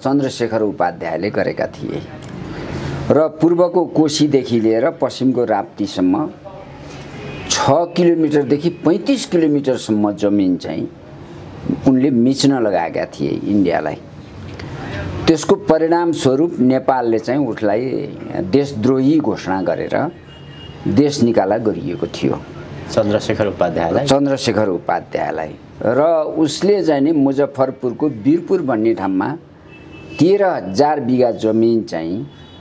चन्द्रशेखर उपाध्यायले गरेका थिए र पूर्वको कोशीदेखि लिएर पश्चिमको राप्तीसम्म 6 किलोमिटरदेखि 35 किलोमिटरसम्म जमिन चाहिँ उनले मिच्न लगाएका थिए इन्डियालाई। त्यसको परिणामस्वरूप नेपालले चाहिँ उसलाई देशद्रोही घोषणा गरेर देश निकाला गरिएको थियो चन्द्रशेखर उपाध्यायलाई र उसले चाहिँ नि मुजफ्फरपुरको वीरपुर भन्ने ठाउँमा 13,000 बिघा जमिन चाहिँ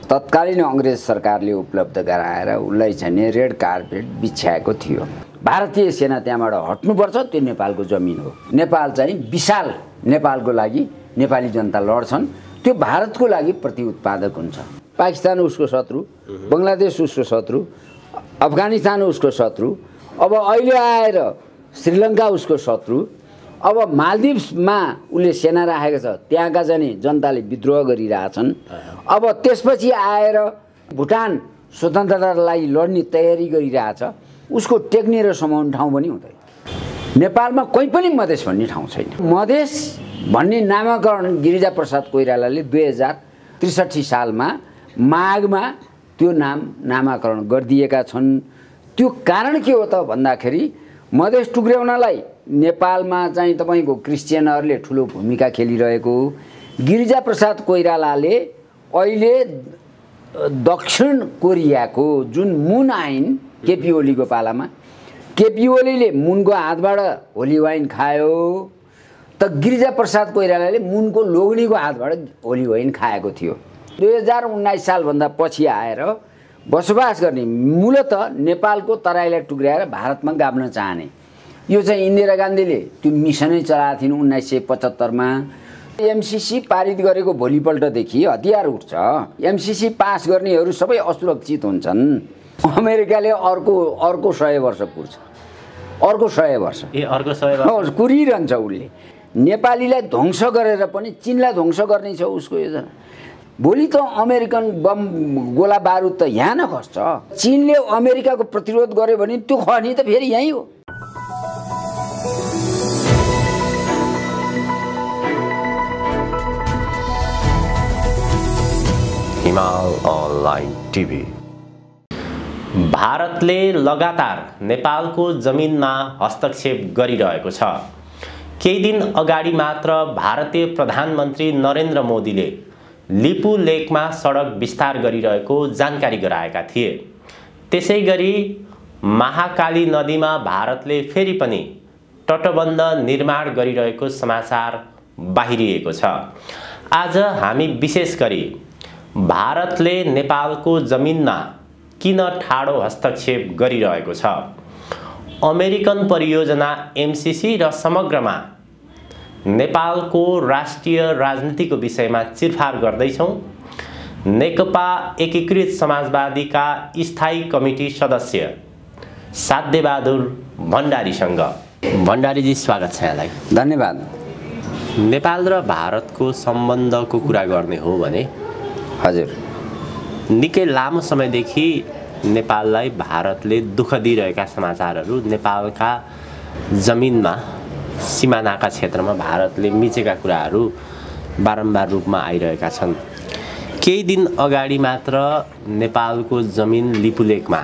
तत्कालीन अंग्रेज सरकारले उपलब्ध गराएर उसलाई चाहिँ रेड कार्पेट बिछ्याएको थियो। भारतीय सेना त्यहाँबाट हट्नुपर्छ, त्यो नेपालको जमिन हो। नेपाल चाहिँ विशाल, नेपालको लागि नेपाली जनता लड्छन्, त्यो भारतको लागि प्रतिउत्पादक हुन्छ। पाकिस्तान उसको शत्रु, बङ्गलादेश उसको शत्रु, अफगानिस्तान उसको शत्रु, अब अहिले आएर श्रीलङ्का उसको शत्रु, अब मालदिभ्समा उसले सेना राखेको छ, त्यहाँका चाहिँ जनताले विद्रोह गरिरहेछन्। अब त्यसपछि आएर भुटान स्वतन्त्रतालाई लड्ने तयारी गरिरहेछ, उसको टेक्ने र समाउने ठाउँ पनि हुँदैन। नेपालमा कहीँ पनि मधेस भन्ने ठाउँ छैन। मधेस भन्ने नामाकरण गिरिजाप्रसाद कोइरालाले 2063 सालमा माघमा त्यो नामाकरण गरिदिएका छन्। त्यो कारण के हो त भन्दाखेरि मधेस टुक्र्याउनलाई नेपालमा चाहिँ तपाईको क्रिस्चियनहरूले ठुलो भूमिका खेलिरहेको। गिरिजाप्रसाद कोइरालाले अहिले दक्षिण कोरियाको जुन मुन आइन केपी ओलीको पालामा, केपी ओलीले मुनको हातबाट होली वाइन खायो, त गिरिजाप्रसाद कोइरालाले मुनको लोग्नीको हातबाट होली वाइन खाएको थियो। 2019 सालभन्दा पछि आएर बसोबास गर्ने, मूलतः नेपालको तराईलाई टुक्र्याएर भारतमा गाभ्न चाहने, यो चाहिँ इन्दिरा गान्धीले त्यो मिसनै चलाएको थिइन् 1975 मा। एमसीसी पारित गरेको भोलिपल्टदेखि हतियार उठ्छ। एमसीसी पास गर्नेहरू सबै असुरक्षित हुन्छन्। अमेरिकाले अर्को 100 वर्ष पुर्छ, अर्को 100 वर्ष कुरिरहन्छ। उसले नेपालीलाई ध्वंस गरेर पनि चीनलाई ध्वंस गर्ने छ उसको योजना। भोलि त अमेरिकन बम गोला बारुद त यहाँ न खस्छ। चीनले अमेरिकाको प्रतिरोध गर्यो भने त्यो खस्ने त फेरि यहीँ हो। हिमाल अनलाइन टिभी। भारतले लगातार नेपालको जमिनमा हस्तक्षेप गरिरहेको छ। केही दिन अगाडि मात्र भारतीय प्रधानमन्त्री नरेन्द्र मोदीले लिपु लेकमा सडक विस्तार गरिरहेको जानकारी गराएका थिए। त्यसैगरी महाकाली नदीमा भारतले फेरि पनि तटबन्ध निर्माण गरिरहेको समाचार बाहिरिएको छ। आज हामी विशेष गरी भारतले नेपालको जमिनमा किन ठाडो हस्तक्षेप गरिरहेको छ, अमेरिकन परियोजना एमसीसी र समग्रमा नेपालको राष्ट्रिय राजनीतिको विषयमा चिरफार गर्दैछौँ। नेकपा एकीकृत समाजवादीका स्थायी कमिटी सदस्य साध्यबहादुर भण्डारीसँग। भण्डारीजी स्वागत छ यहाँलाई। धन्यवाद। नेपाल र भारतको सम्बन्धको कुरा गर्ने हो भने हजुर, निकै लामो समयदेखि नेपाललाई भारतले दुःख दिइरहेका समाचारहरू, नेपालका जमिनमा सिमानाका क्षेत्रमा भारतले मिचेका कुराहरू बारम्बार रूपमा आइरहेका छन्। केही दिन अगाडि मात्र नेपालको जमिन लिपुलेकमा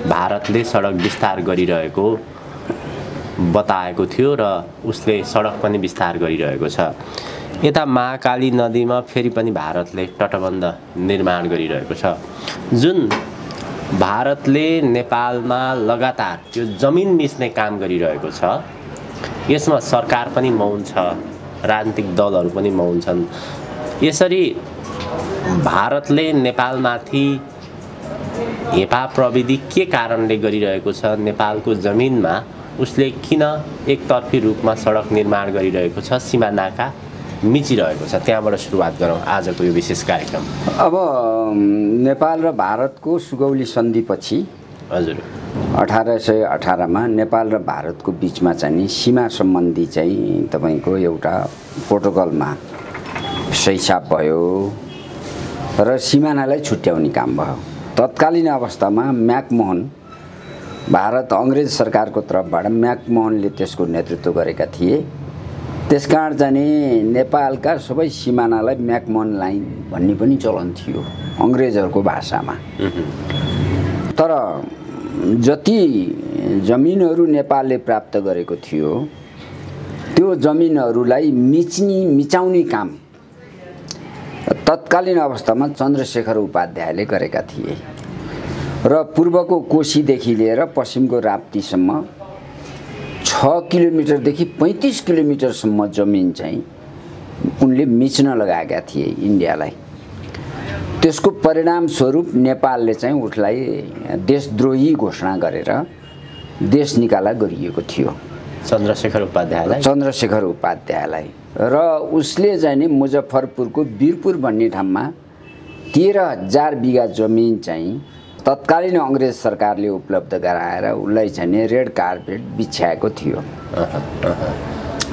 भारतले सडक विस्तार गरिरहेको बताएको थियो र उसले सडक पनि विस्तार गरिरहेको छ। यता महाकाली नदीमा फेरि पनि भारतले तटबन्ध निर्माण गरिरहेको छ। जुन भारतले नेपालमा लगातार त्यो जमिन मिच्ने काम गरिरहेको छ, यसमा सरकार पनि मौन छ, राजनीतिक दलहरू पनि मौन छन्। यसरी भारतले नेपालमाथि हेपा प्रविधि के कारणले गरिरहेको छ, नेपालको जमिनमा उसले किन एकतर्फी रूपमा सडक निर्माण गरिरहेको छ, सीमानाका मिचिरहेको छ, त्यहाँबाट सुरुवात गरौँ आजको यो विशेष कार्यक्रम। अब नेपाल र भारतको सुगौली सन्धिपछि हजुर 1818 मा नेपाल र भारतको बीचमा चाहिँ सीमा सम्बन्धी चाहिँ तपाईको एउटा प्रोटोकलमा सहीसाप भयो र सिमानालाई छुट्याउने काम भयो। तत्कालीन अवस्थामा म्याकमोहन, भारत अंग्रेज सरकारको तर्फबाट म्याकमोहनले त्यसको नेतृत्व गरेका थिए त्यसकारण चाहिँ नेपालका सबै सिमानालाई म्याकमोहन लाइन भन्ने पनि चलन थियो अङ्ग्रेजहरूको भाषामा। तर जति जमिनहरू नेपालले प्राप्त गरेको थियो त्यो जमिनहरूलाई मिचाउने काम तत्कालीन अवस्थामा चन्द्रशेखर उपाध्यायले गरेका थिए र पूर्वको कोशीदेखि लिएर पश्चिमको राप्तीसम्म 6 किलोमिटरदेखि 35 किलोमिटरसम्म जमिन चाहिँ उनले मिच्न लगाएका थिए इन्डियालाई। त्यसको परिणामस्वरूप नेपालले चाहिँ उसलाई देशद्रोही घोषणा गरेर देश निकाला गरिएको थियो चन्द्रशेखर उपाध्यायलाई। र उसले चाहिँ नि मुजफ्फरपुरको वीरपुर भन्ने ठाउँमा 13,000 बिघा जमिन चाहिँ तत्कालीन अङ्ग्रेज सरकारले उपलब्ध गराएर उसलाई चाहिँ नि रेड कार्पेट बिछ्याएको थियो।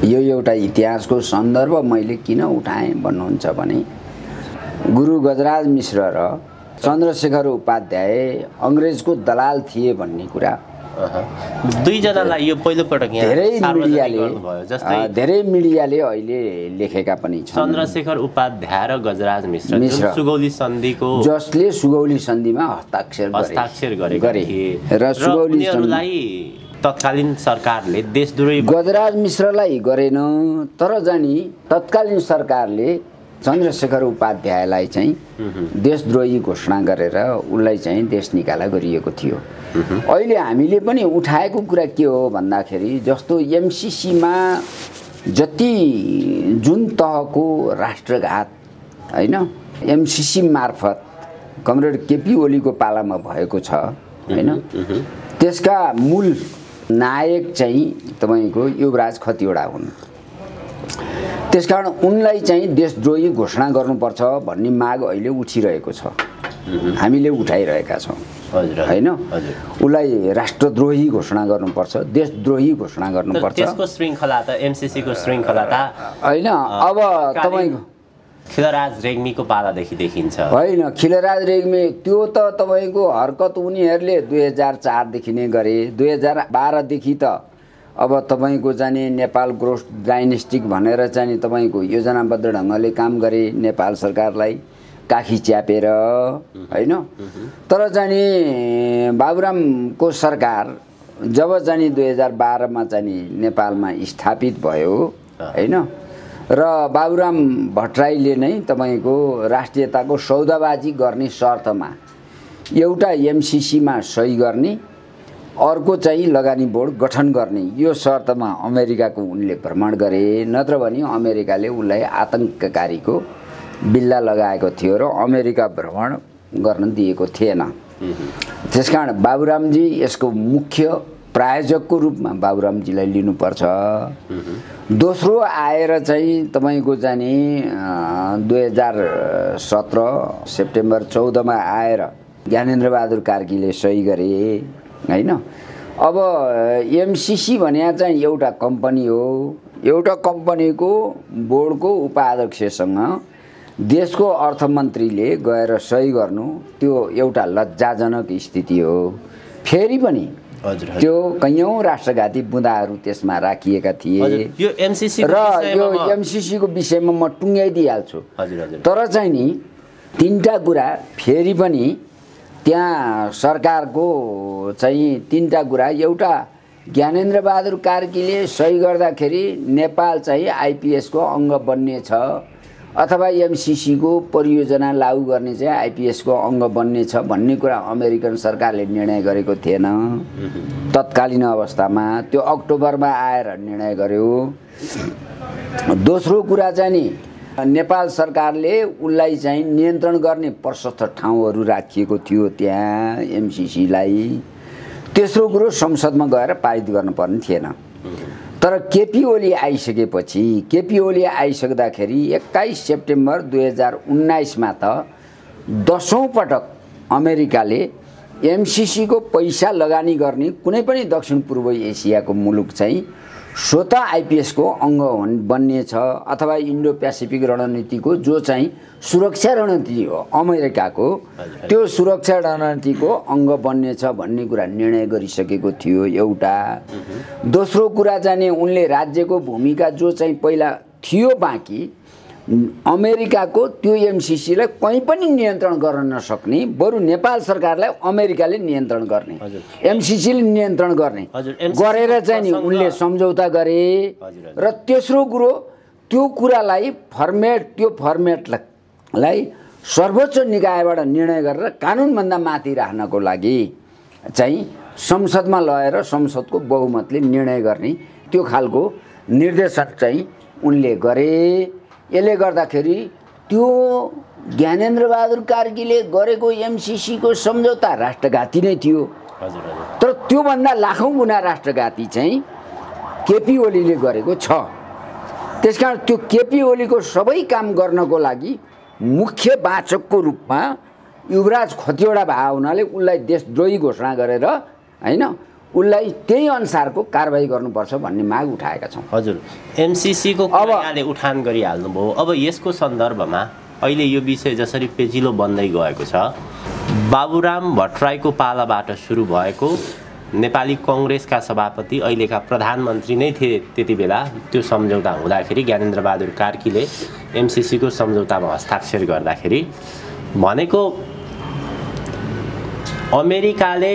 यो एउटा इतिहासको सन्दर्भ मैले किन उठाएँ भन्नुहुन्छ भने गुरु गजराज मिश्र र चन्द्रशेखर उपाध्याय अङ्ग्रेजको दलाल थिए भन्ने कुरा दुईजनालाई यो पहिलोपटक धेरै मिडियाले अहिले लेखेका पनि छन्। चन्द्रशेखर उपाध्याय र गजराज मिश्र सुगौली सन्धिको जसले सुगौली सन्धिमा हस्ताक्षर गरे र सुगौली सन्धिलाई तत्कालीन सरकारले देशद्रोही गजराज मिश्रलाई गरेन, तर जानी तत्कालीन सरकारले चन्द्रशेखर उपाध्यायलाई चाहिँ देशद्रोही घोषणा गरेर उसलाई चाहिँ देश निकाला गरिएको थियो। अहिले हामीले पनि उठाएको कुरा के हो भन्दाखेरि जस्तो एमसीसीमा जति जुन तहको राष्ट्रघात हैन एमसीसी मार्फत कमरेड केपी ओलीको पालामा भएको छ हैन, त्यसका मूल नायक चाहिँ तपाईको युवराज खतिवडा हुन्। त्यसकारण उनलाई चाहिँ देशद्रोही घोषणा गर्नुपर्छ भन्ने माग अहिले उठिरहेको छ, हामीले उठाइरहेका छौँ हैन। उसलाई राष्ट्रद्रोही घोषणा गर्नुपर्छ, देशद्रोही घोषणा गर्नुपर्छ। त्यसको श्रृङ्खला त एमसीसी को श्रृङ्खला त हैन। अब तपाईको खिलराज रेग्मीको पालादेखि देखिन्छ हैन। खिलराज रेग्मी त्यो त तपाईको हरकत उनीहरूले 2004 देखि नै गरे। 2012 देखि त अब तपाईको जाने नेपाल ग्रोथ डाइनेस्टिक भनेर चाहिँ तपाईको योजनाबद्ध ढङ्गले काम गरे नेपाल सरकारलाई काखी च्यापेर हैन। तर जाने बाबुरामको सरकार जब जाने 2012 मा चाहिँ नेपालमा स्थापित भयो हैन, र बाबुराम भट्टराईले नै तपाईको राष्ट्रियताको सौदाबाजी गर्ने शर्तमा एउटा एमसीसीमा सही गर्ने, अर्को चाहिँ लगानी बोर्ड गठन गर्ने यो शर्तमा अमेरिकाको उनले भ्रमण गरे। नत्र भने अमेरिकाले उसलाई आतंककारीको बिल्ला लगाएको थियो र अमेरिका भ्रमण गर्न दिएको थिएन। त्यसकारण बाबुरामजी यसको मुख्य प्रायोजकको रूपमा बाबुरामजीलाई लिनुपर्छ। दोस्रो आएर चाहिँ तपाईको जाने 2017 सेप्टेम्बर 14 मा आएर ज्ञानेन्द्र बहादुर कार्कीले सही गरे हैन। अब एमसीसी भन्या चाहिँ एउटा कम्पनी हो, एउटा कम्पनीको बोर्डको उपाध्यक्षसँग देशको अर्थमन्त्रीले गएर सही गर्नु त्यो एउटा लज्जाजनक स्थिति हो। फेरि पनि त्यो कैयौं राष्ट्रघाती बुँदाहरू त्यसमा राखिएका थिए यो एमसीसी र यो एमसीसी को विषयमा म टुङ्ग्याइदिइहाल्छु। तर चाहिँ नि तीनटा कुरा फेरि पनि त्यहाँ सरकारको चाहिँ तीनटा कुरा, एउटा ज्ञानेन्द्र बहादुर कार्कीले सही गर्दाखेरि नेपाल चाहिँ आइपीएस को अङ्ग बन्ने छ अथवा एमसीसी को परियोजना लागू गर्ने चाहिँ आइपीएस को अङ्ग बन्ने छ भन्ने कुरा अमेरिकन सरकारले निर्णय गरेको थिएन तत्कालीन अवस्थामा। त्यो अक्टोबरमा आएर निर्णय गर्यो। दोस्रो कुरा चाहिँ नि नेपाल सरकारले उसलाई चाहिँ नियन्त्रण गर्ने प्रशस्त ठाउँहरू राखिएको थियो त्यहाँ एमसीसीलाई। तेस्रो कुरो संसदमा गएर पारित गर्नुपर्ने थिएन। तर केपी ओली आइसकेपछि केपी ओली आइसक्दाखेरि 21 सेप्टेम्बर 2019 मा त 10औं पटक अमेरिकाले एमसीसी को पैसा लगानी गर्ने कुनै पनि दक्षिण पूर्व एसियाको मुलुक चाहिँ स्वतः आइपिएसको अङ्ग बन्नेछ अथवा इन्डो पेसिफिक रणनीतिको जो चाहिँ सुरक्षा रणनीति हो अमेरिकाको त्यो सुरक्षा रणनीतिको अङ्ग बन्नेछ भन्ने कुरा निर्णय गरिसकेको थियो एउटा। दोस्रो कुरा चाहिँ उनले राज्यको भूमिका जो चाहिँ पहिला थियो बाँकी अमेरिकाको त्यो एमसिसीलाई कहीँ पनि नियन्त्रण गर्न नसक्ने बरु नेपाल सरकारलाई अमेरिकाले नियन्त्रण गर्ने एमसिसीले नियन्त्रण गर्ने गरेर चाहिँ नि उनले सम्झौता गरे। र तेस्रो कुरो त्यो कुरालाई त्यो फर्मेटलाई सर्वोच्च निकायबाट निर्णय गरेर कानुनभन्दा माथि राख्नको लागि चाहिँ संसदमा लगेर संसदको बहुमतले निर्णय गर्ने त्यो खालको निर्देशन चाहिँ उनले गरे। यसले गर्दाखेरि त्यो ज्ञानेन्द्र बहादुर कार्कीले गरेको एमसिसीको सम्झौता राष्ट्रघाती नै थियो। तर त्योभन्दा लाखौँ गुणा राष्ट्रघाती चाहिँ केपी ओलीले गरेको छ। त्यसकारण त्यो केपी ओलीको सबै काम गर्नको लागि मुख्य वाचकको रूपमा युवराज खतिवडा भए हुनाले उनलाई देशद्रोही घोषणा गरेर हैन उनलाई त्यही अनुसारको कारबाही गर्नुपर्छ भन्ने माग उठाएका छौँ। हजुर, एमसिसीको यहाँले उठान गरिहाल्नुभयो। अब यसको सन्दर्भमा अहिले यो विषय जसरी पेचिलो बन्दै गएको छ, बाबुराम भट्टराईको पालाबाट सुरु भएको नेपाली कङ्ग्रेसका सभापति अहिलेका प्रधानमन्त्री नै थिए त्यति बेला त्यो सम्झौता हुँदाखेरि ज्ञानेन्द्र बहादुर कार्कीले एमसिसीको सम्झौतामा हस्ताक्षर गर्दाखेरि भनेको अमेरिकाले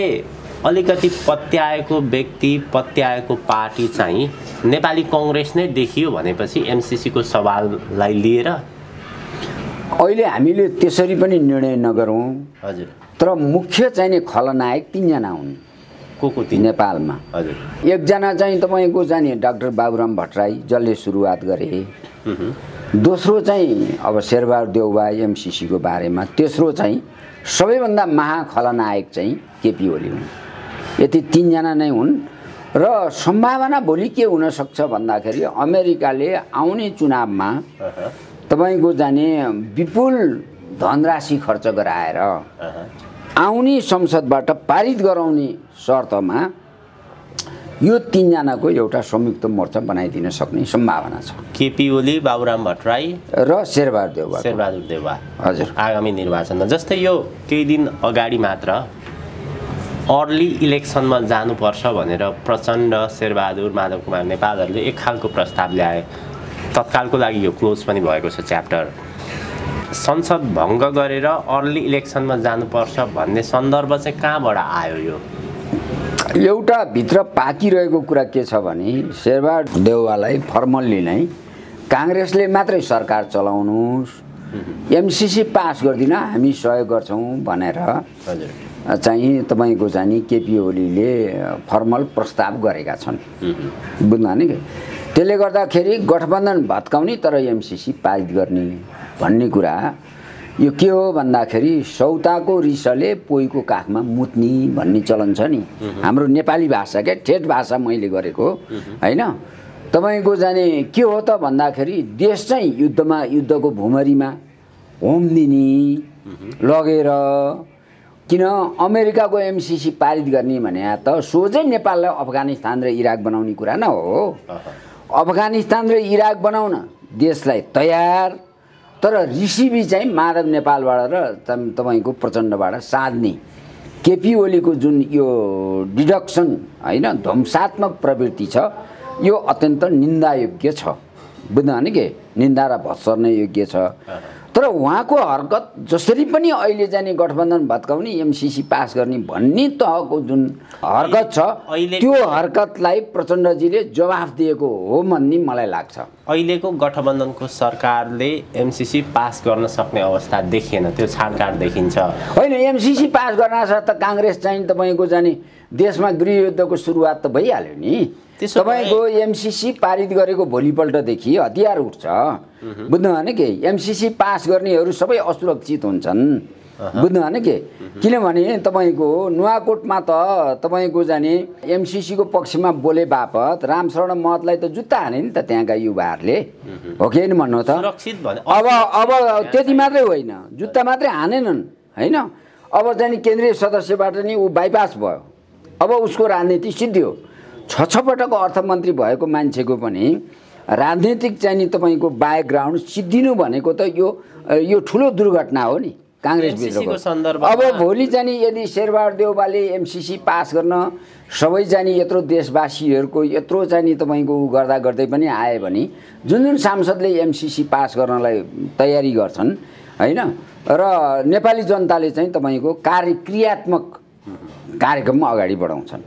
अलिकति पत्याएको व्यक्ति पत्याएको पार्टी चाहिँ नेपाली कङ्ग्रेस नै देखियो भनेपछि एमसिसीको सवाललाई लिएर अहिले हामीले त्यसरी पनि निर्णय नगरौँ। हजुर, तर मुख्य चाहिँ नि खलनायक 3 जना हुन्। को नेपालमा? हजुर, एकजना चाहिँ तपाईँको जाने डाक्टर बाबुराम भट्टराई जसले सुरुवात गरे। दोस्रो चाहिँ अब शेरबहादुर देउवा एमसिसीको बारेमा। तेस्रो चाहिँ सबैभन्दा महाखलनायक चाहिँ केपी ओली हुन्। यति 3 जना नै हुन्। र सम्भावना भोलि के हुन सक्छ भन्दाखेरि अमेरिकाले आउने चुनावमा तपाईको जाने विपुल धनराशि खर्च गराएर आउने संसदबाट पारित गराउने शर्तमा यो 3 जनाको एउटा संयुक्त मोर्चा बनाइदिन सक्ने सम्भावना छ। केपी ओली, बाबुराम भट्टराई र शेरबहादुर देउवा। हजुर, आगामी निर्वाचनमा जस्तै यो केही दिन अगाडि मात्र अर्ली इलेक्सनमा जानुपर्छ भनेर प्रचण्ड, शेरबहादुर, माधव कुमार नेपालहरूले एक खालको प्रस्ताव ल्याए। तत्कालको लागि यो क्लोज पनि भएको छ च्याप्टर। संसद भङ्ग गरेर अर्ली इलेक्सनमा जानुपर्छ भन्ने सन्दर्भ चाहिँ कहाँबाट आयो? यो एउटा भित्र पाकिरहेको कुरा के छ भने शेरबहादुर देउवालाई फर्मल्ली नै काङ्ग्रेसले मात्रै सरकार चलाउनुहोस्, एमसिसी पास गर्दिन हामी सहयोग गर्छौँ भनेर चाहिँ तपाईँको चाहिँ केपी ओलीले फर्मल प्रस्ताव गरेका छन्। बुझ्नु नि? त्यसले गर्दाखेरि गठबन्धन भत्काउने तर एमसिसी पारित गर्ने भन्ने कुरा यो के हो भन्दाखेरि सौताको रिसले पोइको काखमा मुत्ने भन्ने चलन छ नि। हाम्रो नेपाली भाषा क्या ठेट भाषा मैले गरेको हैन। तपाईँको जाने के हो त भन्दाखेरि देश चाहिँ युद्धको भुमरीमा होम्दिने लगेर किन अमेरिकाको एमसिसी पारित गर्ने भने त सोझै नेपाललाई अफगानिस्तान र इराक बनाउने कुरा न हो। अफगानिस्तान र इराक बनाउन देशलाई तयार, तर रिसिभी चाहिँ माधव नेपालबाट र तपाईँको प्रचण्डबाट साध्ने केपी ओलीको जुन यो डिडक्सन हैन ध्वंसात्मक प्रवृत्ति छ यो अत्यन्त निन्दायोग्य छ। बुझ्नु नि के? निन्दा र भत्सर्न योग्य छ। तर उहाँको हरकत जसरी पनि अहिले जाने गठबन्धन भत्काउने एमसिसी पास गर्ने भन्ने तहको जुन हरकत छ त्यो हरकतलाई प्रचण्डजीले जवाफ दिएको हो भन्ने मलाई लाग्छ। अहिलेको गठबन्धनको सरकारले एमसिसी पास गर्न सक्ने अवस्था देखिएन, त्यो छानकाट देखिन्छ। होइन, एमसिसी पास गर्न त काङ्ग्रेस चाहिँ तपाईँको जाने देशमा गृहयुद्धको सुरुवात त भइहाल्यो नि। तपाईँको एमसिसी पारित गरेको भोलिपल्टदेखि हतियार उठ्छ। बुझ्नु भएन के? एमसिसी पास गर्नेहरू सबै असुरक्षित हुन्छन्। बुझ्नु भएन के? किनभने तपाईँको नुवाकोटमा त तपाईँको जाने एमसिसीको पक्षमा बोले बापत रामशरण महतलाई त जुत्ता हाने नि त त्यहाँका युवाहरूले, हो कि भन्नु त? अब त्यति मात्रै होइन, जुत्ता मात्रै हानेनन् होइन। अब जाने केन्द्रीय सदस्यबाट नि ऊ बाइपास भयो, अब उसको राजनीति सिद्धियो। छ पटक अर्थमन्त्री भएको मान्छेको पनि राजनीतिक चाहिँ नि तपाईँको ब्याकग्राउन्ड सिद्धिनु भनेको त यो ठुलो दुर्घटना हो नि काङ्ग्रेसभित्रको। अब भोलि चाहिँ नि यदि शेरबहादुर देउवाले एमसीसी पास गर्न सबै चाहिँ नि यत्रो देशवासीहरूको यत्रो चाहिँ नि तपाईँको गर्दै पनि आए भने जुन सांसदले एमसीसी पास गर्नलाई तयारी गर्छन् होइन र नेपाली जनताले चाहिँ तपाईँको क्रियात्मक कार्यक्रम अगाडि बढाउँछन्।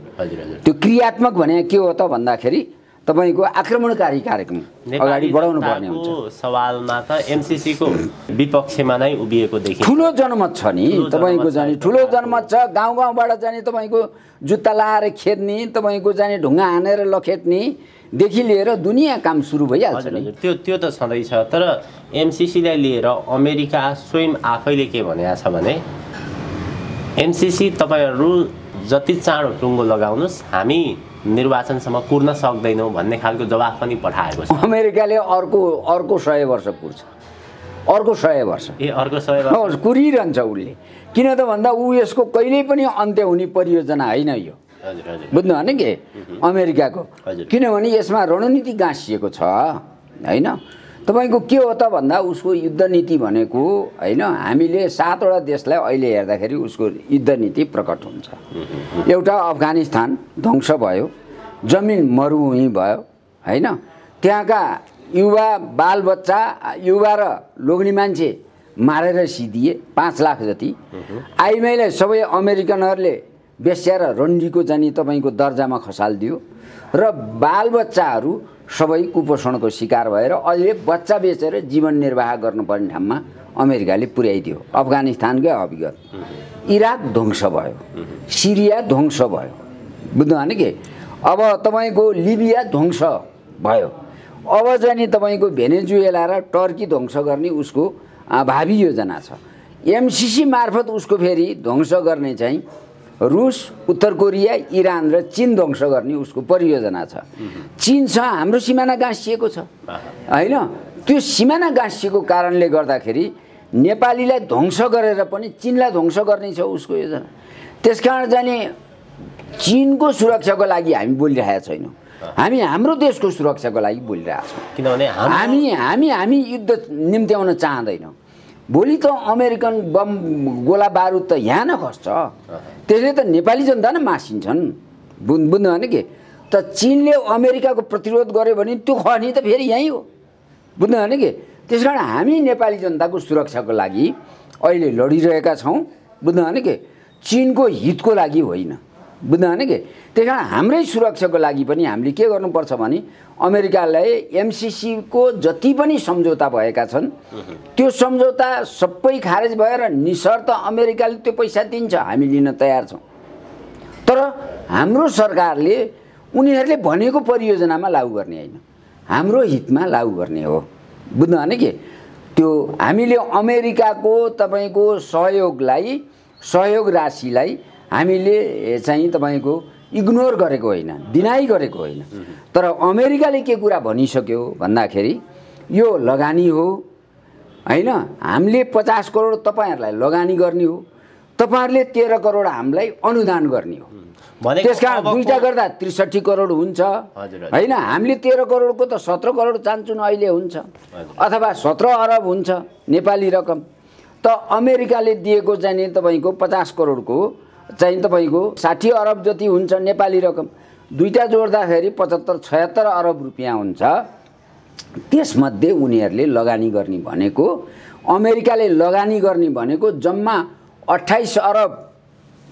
त्यो क्रियात्मक भने के हो त भन्दाखेरि तपाईको आक्रमणकारी कार्यक्रम अगाडि बढाउनु पर्ने हुन्छ। सवालमा त एमसीसी को विपक्षमा नै उभिएको देखिन्छ। ठुलो जनमत छ नि तपाईको जानी ठुलो जनमत छ। गाउँबाट जानी तपाईको जुत्ता लाएर खेद्ने तपाईको जानी ढुङ्गा हानेर लखेट्ने देखि लिएर दुनिया काम सुरु भइहाल्छ नि। त्यो त सधैँ छ। तर एमसीसीलाई लिएर अमेरिका स्वयं आफैले के भनेको छ भने एमसीसी तपाईहरु जति चाँडो टुङ्गो लगाउनुस् हामी निर्वाचनसम्म कुर्न सक्दैनौँ भन्ने खालको जवाफ पनि पठाएको छ। अमेरिकाले अर्को 100 वर्ष कुर्छ। अर्को 100 वर्ष अर्को 100 वर्ष कुरिरहन्छ उसले। किन त भन्दा ऊ यसको कहिल्यै पनि अन्त्य हुने परियोजना होइन यो। बुझ्नु भने के अमेरिकाको। किनभने यसमा रणनीति गाँसिएको छ होइन। तपाईको के हो त भन्दा उसको युद्ध नीति भनेको होइन हामीले 7 वटा देशलाई अहिले हेर्दाखेरि उसको युद्ध नीति प्रकट हुन्छ। एउटा अफगानिस्तान ध्वंस भयो, जमिन मरुभूमि भयो होइन। त्यहाँका युवा बालबच्चा युवा र लोग्ने मान्छे मारेर सिधिए 5 लाख जति। आइमाईलाई सबै अमेरिकनहरूले बेस्या र रन्डीको जानी तपाईँको दर्जामा खसालिदियो र बालबच्चाहरू सबै कुपोषणको शिकार भएर अहिले बच्चा बेचेर जीवन निर्वाह गर्नुपर्ने ठाउँमा अमेरिकाले पुर्याइदियो। अफगानिस्तानकै अविगत। इराक ध्वंस भयो, सिरिया ध्वंस भयो। बुझ्नु भने के अब तपाईँको लिबिया ध्वंस भयो। अब जाने तपाईँको भेनेजुएला र टर्की ध्वंस गर्ने उसको भावी योजना छ। एमसीसी मार्फत उसको फेरि ध्वंस गर्ने चाहिँ रुस, उत्तर कोरिया, इरान र चीन ध्वंस गर्ने उसको परियोजना छ। चीन छ हाम्रो सिमाना गाँसिएको छ होइन। त्यो सिमाना गाँसिएको कारणले गर्दाखेरि नेपालीलाई ध्वंस गरेर पनि चीनलाई ध्वंस गर्ने छ उसको योजना। त्यसकारण जाने चीनको सुरक्षाको लागि हामी बोलिरहेका छैनौँ। हामी हाम्रो देशको सुरक्षाको लागि बोलिरहेका छौँ। किनभने हामी युद्ध निम्त्याउन चाहँदैनौँ। भोलि त अमेरिकन बम गोला बारुद त यहाँ न खस्छ। त्यसले त नेपाली जनता न मासिन्छन्। बुझ्नु भने के त चीनले अमेरिकाको प्रतिरोध गर्यो भने त्यो खस्ने त फेरि यहीँ हो। बुझ्नु भने के त्यसकारण हामी नेपाली जनताको सुरक्षाको लागि अहिले लडिरहेका छौँ। बुझ्नु भने के चीनको हितको लागि होइन। बुझ्नु भने के त्यही कारण हाम्रै सुरक्षाको लागि पनि हामीले के गर्नुपर्छ भने अमेरिकालाई एमसीसीको जति पनि सम्झौता भएका छन् त्यो सम्झौता सबै खारेज भएर निशर्त अमेरिकाले त्यो पैसा दिन्छ हामी लिन तयार छौँ। तर हाम्रो सरकारले उनीहरूले भनेको परियोजनामा लागू गर्ने होइन, हाम्रो हितमा लागू गर्ने हो। बुझ्नु भने के त्यो हामीले अमेरिकाको तपाईको सहयोग राशिलाई हामीले चाहिँ तपाईको इग्नोर गरेको होइन, डिनाइ गरेको होइन। तर अमेरिकाले के कुरा भनिसक्यो भन्दाखेरि यो लगानी हो हैन। हामीले 50 करोड तपाईहरुलाई लगानी गर्ने हो, तपाईहरुले 13 करोड हामीलाई अनुदान गर्ने हो। त्यसकारण दुईटा गर्दा 63 करोड हुन्छ हैन। हामीले 13 करोडको त 17 करोड चाहन्छौँ अहिले हुन्छ, अथवा 17 अरब हुन्छ नेपाली रकम। त अमेरिकाले दिएको चाहिँ तपाईको 50 करोडको चाहिँ तपाईको 60 अरब जति हुन्छ नेपाली रकम। दुईटा जोड्दाखेरि 75-76 अरब रुपियाँ हुन्छ। त्यसमध्ये उनीहरूले लगानी गर्ने भनेको अमेरिकाले लगानी गर्ने भनेको जम्मा 28 अरब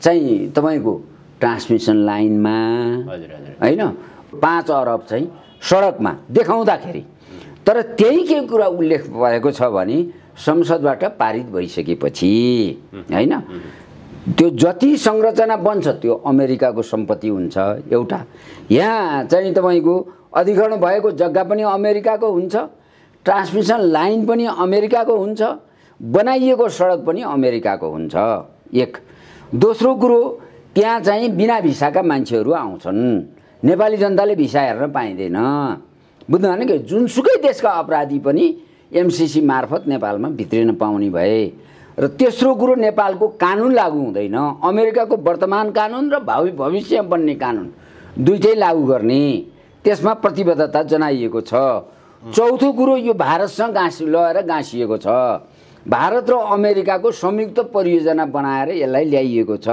चाहिँ तपाईको ट्रान्समिसन लाइनमा हैन, 5 अरब चाहिँ सडकमा देखाउँदाखेरि। तर त्यही के कुरा उल्लेख भएको छ भने संसदबाट पारित भइसकेपछि हैन त्यो जति संरचना बन्छ त्यो अमेरिकाको सम्पत्ति हुन्छ। एउटा यहाँ चाहिँ तपाईको अधिग्रहण भएको जग्गा पनि अमेरिकाको हुन्छ, ट्रान्समिसन लाइन पनि अमेरिकाको हुन्छ, बनाइएको सडक पनि अमेरिकाको हुन्छ। एक दोस्रो कुरो त्यहाँ चाहिँ बिना भिसाका मान्छेहरू आउँछन्, नेपाली जनताले भिसा हेर्न पाइँदैन। बुझ्नु भने के जुनसुकै देशका अपराधी पनि एमसीसी मार्फत नेपालमा भित्रिन पाउने भए। र तेस्रो कुरो नेपालको कानुन लागू हुँदैन, अमेरिकाको वर्तमान कानुन र भावी भविष्यमा बन्ने कानुन दुईटै लागू गर्ने त्यसमा प्रतिबद्धता जनाइएको छ। चौथो कुरो यो भारतसँग गाँसिएको छ। भारत र अमेरिकाको संयुक्त परियोजना बनाएर यसलाई ल्याइएको छ।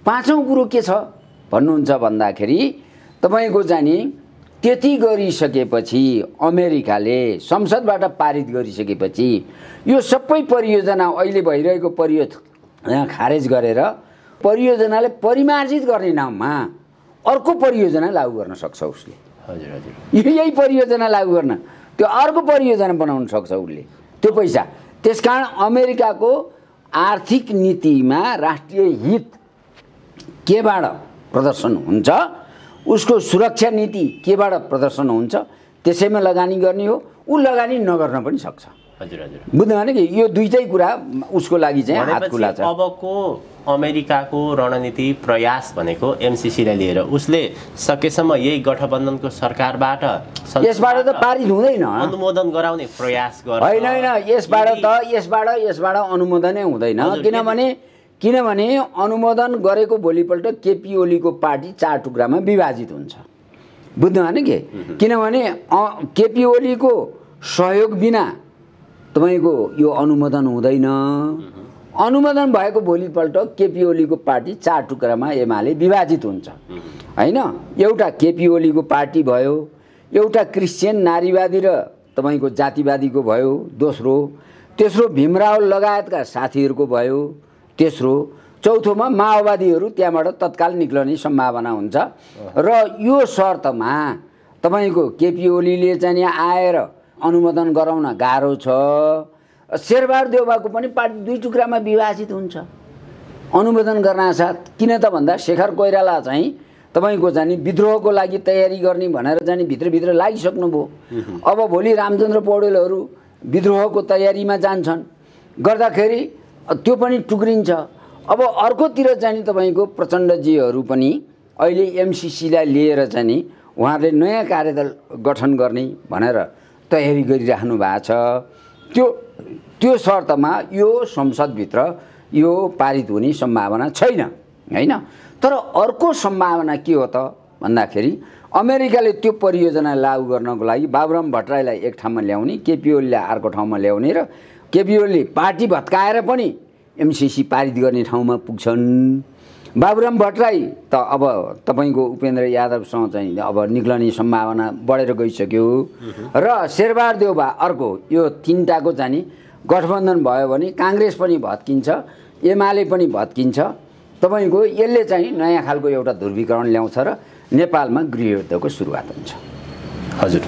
पाँचौं कुरो के छ भन्नुहुन्छ भन्दाखेरि तपाईको जानी त्यति गरिसकेपछि अमेरिकाले संसदबाट पारित गरिसकेपछि यो सबै परियोजना अहिले भइरहेको परियोजना खारेज गरेर परियोजनाले परिमार्जित गर्ने नाममा अर्को परियोजना लागू गर्न सक्छ उसले। हजुर हजुर यही परियोजना लागू गर्न त्यो अर्को परियोजना बनाउन सक्छ उसले त्यो पैसा। त्यसकारण अमेरिकाको आर्थिक नीतिमा राष्ट्रिय हित केबाट प्रदर्शन हुन्छ, उसको सुरक्षा नीति केबाट प्रदर्शन हुन्छ, त्यसैमा लगानी गर्ने हो। ऊ लगानी नगर्न पनि सक्छ। हजुर हजुर बुझ्नु भने कि यो दुईटै कुरा उसको लागि चाहिँ हात खुला छ। अबको अमेरिकाको रणनीति प्रयास भनेको एमसीसीलाई लिएर उसले सकेसम्म यही गठबन्धनको सरकारबाट यसबाट त पारित हुँदैन, अनुमोदन गराउने प्रयास गर्छ। होइन यसबाट अनुमोदनै हुँदैन। किनभने अनुमोदन गरेको भोलिपल्ट केपी ओलीको पार्टी 4 टुक्रामा विभाजित हुन्छ। बुझ्नु भने के? किनभने केपी ओलीको सहयोग बिना तपाईको यो अनुमोदन हुँदैन। अनुमोदन भएको भोलिपल्ट केपी ओलीको पार्टी 4 टुक्रामा एमाले विभाजित हुन्छ हैन। एउटा केपी ओलीको पार्टी भयो, एउटा क्रिश्चियन नारीवादी र तपाईको जातिवादीको भयो दोस्रो, तेस्रो भीमराव लगायतका साथीहरूको भयो तेस्रो, चौथोमा माओवादीहरू त्यहाँबाट तत्काल निक्लने सम्भावना हुन्छ। र यो शर्तमा तपाईको केपी ओलीले चाहिँ आएर अनुमोदन गराउन गाह्रो छ। शेरबहादुर देउवाको पनि पार्टी 2 टुक्रामा विभाजित हुन्छ अनुमोदन गर्न साथ। किन त भन्दा शेखर कोइराला चाहिँ तपाईको चाहिँ विद्रोहको लागि तयारी गर्ने भनेर चाहिँ भित्रभित्र लागिसक्नुभयो। अब भोलि रामचन्द्र पौडेलहरू विद्रोहको तयारीमा जान्छन्, गर्दाखेरि त्यो पनि टुक्रिन्छ। अब अर्कोतिर चाहिँ तपाईको प्रचण्डजीहरू पनि अहिले एमसीसीलाई लिएर चाहिँ उहाँहरूले नयाँ कार्यदल गठन गर्ने भनेर तयारी गरिराख्नु भएको छ। त्यो शर्तमा यो संसदभित्र यो पारित हुने सम्भावना छैन हैन। तर अर्को सम्भावना के हो त भन्दाखेरि अमेरिकाले त्यो परियोजना लागू गर्नको लागि बाबुराम भट्टराईलाई एक ठाउँमा ल्याउने, केपी ओलीलाई अर्को ठाउँमा ल्याउने र केपी ओलीले पार्टी भत्काएर पनि एमसीसी पारित गर्ने ठाउँमा पुग्छन्। बाबुराम भट्टराई त अब तपाईको उपेन्द्र यादवसँग चाहिँ अब निक्लने सम्भावना बढेर गइसक्यो र शेरबहादुर देउवा अर्को, यो तीनटाको चाहिँ गठबन्धन भयो भने कांग्रेस पनि भत्किन्छ, एमाले पनि भत्किन्छ। तपाईको यसले चाहिँ नयाँ खालको एउटा ध्रुवीकरण ल्याउँछ र नेपालमा गृहयुद्धको सुरुवात हुन्छ। हजुर,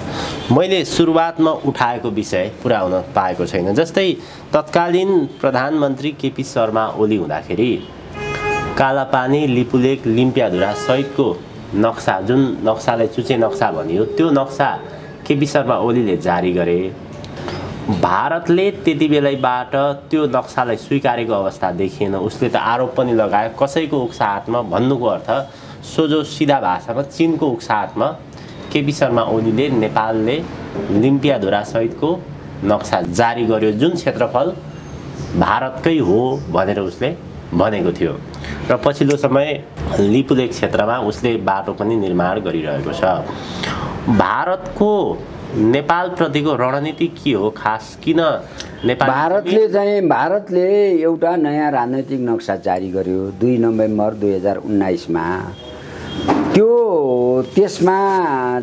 मैले सुरुवातमा उठाएको विषय पुरा हुन पाएको छैन। जस्तै तत्कालीन प्रधानमन्त्री केपी शर्मा ओली हुँदाखेरि कालापानी, लिपुलेक, लिम्पियाधुरा सहितको नक्सा, जुन नक्सालाई चुचे नक्सा भनियो, त्यो नक्सा केपी शर्मा ओलीले जारी गरे। भारतले त्यति बेलैबाट त्यो नक्सालाई स्वीकारेको अवस्था देखिएन। उसले त आरोप पनि लगायो कसैको उक्साहतमा, भन्नुको अर्थ सोझो सिधा भाषामा चीनको उक्साहतमा केपी शर्मा ओलीले नेपालले लिम्पियाधुरा सहितको नक्सा जारी गर्यो, जुन क्षेत्रफल भारतकै हो भनेर उसले भनेको थियो। र पछिल्लो समय लिपुलेक क्षेत्रमा उसले बाटो पनि निर्माण गरिरहेको छ। भारतको नेपालप्रतिको रणनीति के हो खास? किन नेपाल भारतले एउटा नयाँ राजनैतिक नक्सा जारी गर्यो 2 नोभेम्बर 2019 मा। त्यसमा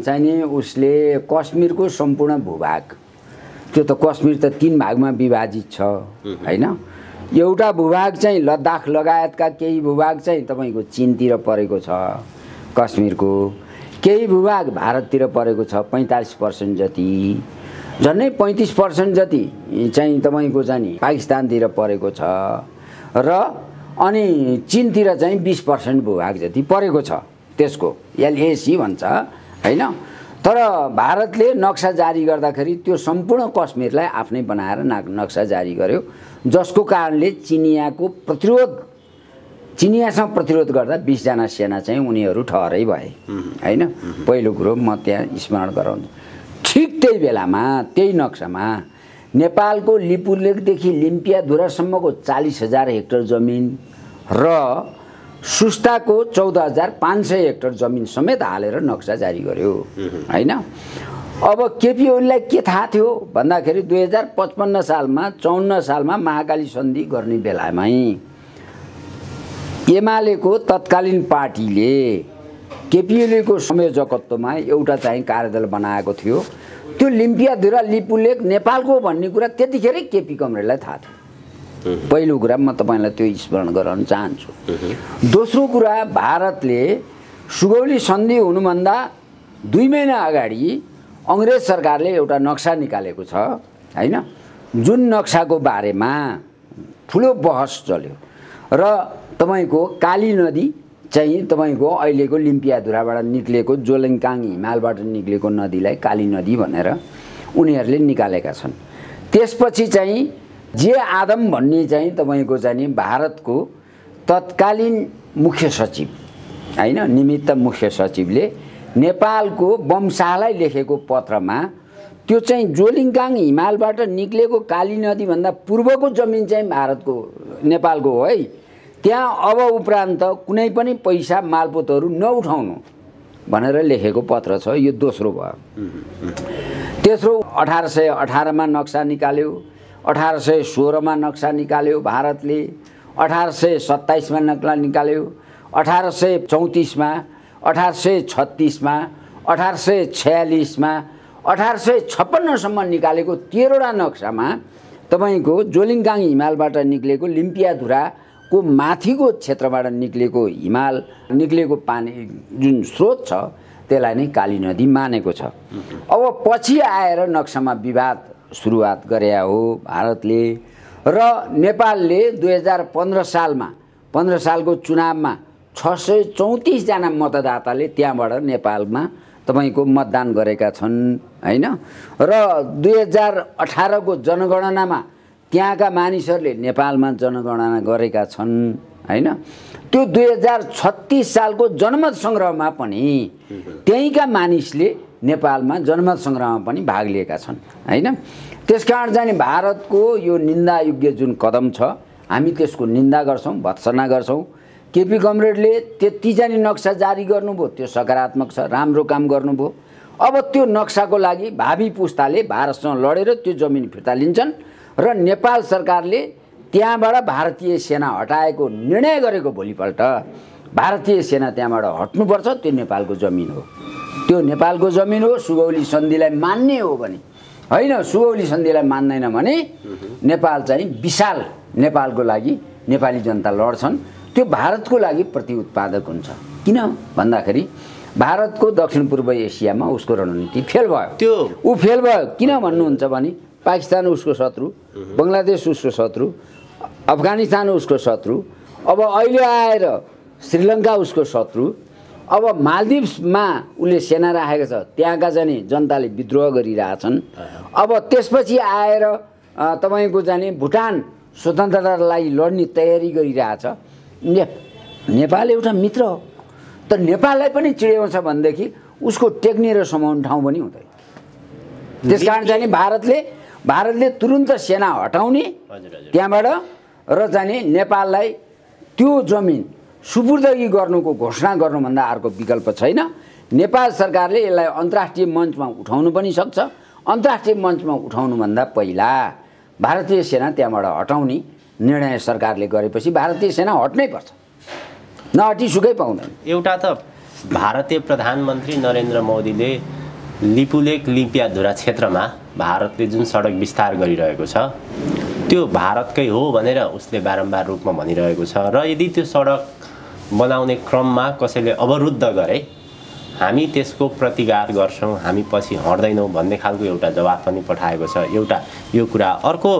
चाहिँ नि उसले कश्मीरको सम्पूर्ण भूभाग, त्यो त कश्मीर त 3 भागमा विभाजित छ हैन। एउटा भूभाग चाहिँ लद्दाख लगायतका केही भूभाग चाहिँ तपाईको चीनतिर परेको छ कश्मीरको, केही भूभाग भारततिर परेको छ 45% जति, झन्डै 35% जति चाहिँ तपाईको चाहिँ पाकिस्तानतिर परेको छ र अनि चीनतिर चाहिँ 20% भूभाग जति परेको छ। त्यसको एलएसी भन्छ हैन। तर भारतले नक्सा जारी गर्दाखेरि त्यो सम्पूर्ण कश्मीरलाई आफ्नै बनाएर नक्सा जारी गर्यो, जसको कारणले चिनियासँग प्रतिरोध गर्दा 20 जना सेना चाहिँ उनीहरू ठहरै भए हैन। पहिलो कुरो म त्यहाँ स्मरण गराउँछु। ठिक त्यही बेलामा त्यही नक्सामा नेपालको लिपुलेकदेखि लिम्पियाधुरासम्मको 40,000 हेक्टर जमिन र सुस्ताको 14,500 हेक्टर जमिन समेत हालेर नक्सा जारी गर्यो हैन। अब केपी ओलीलाई के थाहा थियो भन्दाखेरि 2055 सालमा 54 सालमा महाकाली सन्धि गर्ने बेलामै एमालेको तत्कालीन पार्टीले केपी ओलीको संयोजकत्वमा एउटा चाहिँ कार्यदल बनाएको थियो। त्यो लिम्पियाधुरा लिपुलेक नेपालको भन्ने कुरा त्यतिखेरै केपी कमरेडलाई थाहा थियो। पहिलो कुरा म तपाईँलाई त्यो स्मरण गराउन चाहन्छु। दोस्रो कुरा, भारतले सुगौली सन्धि हुनुभन्दा 2 महिना अगाडि अङ्ग्रेज सरकारले एउटा नक्सा निकालेको छ हैन, जुन नक्साको बारेमा ठुलो बहस चल्यो र तपाईँको काली नदी चाहिँ तपाईँको अहिलेको लिम्पियाधुराबाट निक्लेको जोलिङकाङ हिमालबाट निक्लेको नदीलाई काली नदी भनेर उनीहरूले निकालेका छन्। त्यसपछि चाहिँ जे आदम भन्ने चाहिँ तपाईँको चाहिँ भारतको तत्कालीन मुख्य सचिव हैन, निमित्त मुख्य सचिवले नेपालको वंशालाई लेखेको पत्रमा त्यो चाहिँ जोलिङकाङ हिमालबाट निक्लेको काली नदीभन्दा पूर्वको जमिन चाहिँ भारतको नेपालको हो है, त्यहाँ अब उपरान्त कुनै पनि पैसा मालपोतहरू नउठाउनु भनेर लेखेको पत्र छ। यो दोस्रो भयो। तेस्रो 1818 मा नक्सा निकाल्यो, 1816 मा नक्सा निकाल्यो भारतले, 1827 मा नक्सा निकाल्यो, 1834 मा, 1836 मा, 1846 मा, 1856 सम्म निकालेको 13वटा नक्सामा तपाईको जोलिङकाङ हिमालबाट निक्लेको लिम्पियाधुराको माथिको क्षेत्रबाट निक्लेको हिमाल निक्लेको पानी जुन स्रोत छ त्यसलाई नै काली नदी मानेको छ। अब पछि आएर नक्सामा विवाद सुरुवात गरे हो भारतले र नेपालले 2015 सालमा 15 सालको चुनावमा 634 जना मतदाताले त्यहाँबाट नेपालमा तपाईको मतदान गरेका छन् हैन, र 2018 को जनगणनामा त्यहाँका मानिसहरूले नेपालमा जनगणना गरेका छन् हैन। त्यो 2036 सालको जनमत संग्रहमा पनि त्यहीका मानिसले नेपालमा जनमत संग्रहमा पनि भाग लिएका छन् हैन। त्यसकारण चाहिँ भारतको यो निन्दायोग्य जुन कदम छ हामी त्यसको निन्दा गर्छौं, भत्सना गर्छौं। केपी कमरेडले त्यति चाहिँ नक्सा जारी गर्नुभयो, त्यो सकारात्मक छ, राम्रो काम गर्नुभयो। अब त्यो नक्साको लागि भावी पुस्ताले भारतसँग लडेर त्यो जमिन फिर्ता लिन्छन् र नेपाल सरकारले त्यहाँबाट भारतीय सेना हटाएको निर्णय गरेको भोलिपल्ट भारतीय सेना त्यहाँबाट हट्नुपर्छ। त्यो नेपालको जमिन हो, त्यो नेपालको जमिन हो। सुगौली सन्धिलाई मान्ने हो भने हैन, सुगौली सन्धिलाई मान्दैन भने नेपाल चाहिँ विशाल नेपालको लागि नेपाली जनता लड्छन्। त्यो भारतको लागि प्रतिउत्पादक हुन्छ। किन भन्दाखेरि भारतको दक्षिण पूर्व एसियामा उसको रणनीति फेल भयो। त्यो ऊ फेल भयो किन भन्नुहुन्छ भने पाकिस्तान उसको शत्रु, बङ्गलादेश उसको शत्रु, अफगानिस्तान उसको शत्रु, अब अहिले आएर श्रीलङ्का उसको शत्रु, अब मालदिभ्समा उसले सेना राखेको छ, त्यहाँका जाने जनताले विद्रोह गरिरहेछन्। अब त्यसपछि आएर तपाईको जाने भुटान स्वतन्त्रतालाई लड्ने तयारी गरिरहेछ। नेपाल एउटा मित्र हो, तर नेपाललाई पनि चिड्याउँछ भनेदेखि उसको टेक्ने र समाउने ठाउँ पनि हुँदैन। त्यसकारण चाहिँ भारतले तुरुन्त सेना हटाउने त्यहाँबाट र जाने नेपाललाई त्यो जमिन सुपुर्दगी गर्नुको घोषणा गर्नुभन्दा अर्को विकल्प छैन। नेपाल सरकारले यसलाई अन्तर्राष्ट्रिय मञ्चमा उठाउनु पनि सक्छ। अन्तर्राष्ट्रिय मञ्चमा उठाउनुभन्दा पहिला भारतीय सेना त्यहाँबाट हटाउने निर्णय सरकारले गरेपछि भारतीय सेना हट्नै पर्छ, नहटी सुकै पाउँदैन। एउटा त भारतीय प्रधानमन्त्री नरेन्द्र मोदीले लिपुलेक लिम्पियाधुरा क्षेत्रमा भारतले जुन सडक विस्तार गरिरहेको छ त्यो भारतकै हो भनेर उसले बारम्बार रूपमा भनिरहेको छ र यदि त्यो सडक बनाउने क्रममा कसैले अवरुद्ध गरे हामी त्यसको प्रतिकार गर्छौं, हामी पछि हट्दैनौं भन्ने खालको एउटा जवाफ पनि पठाएको छ। एउटा यो कुरा। अर्को,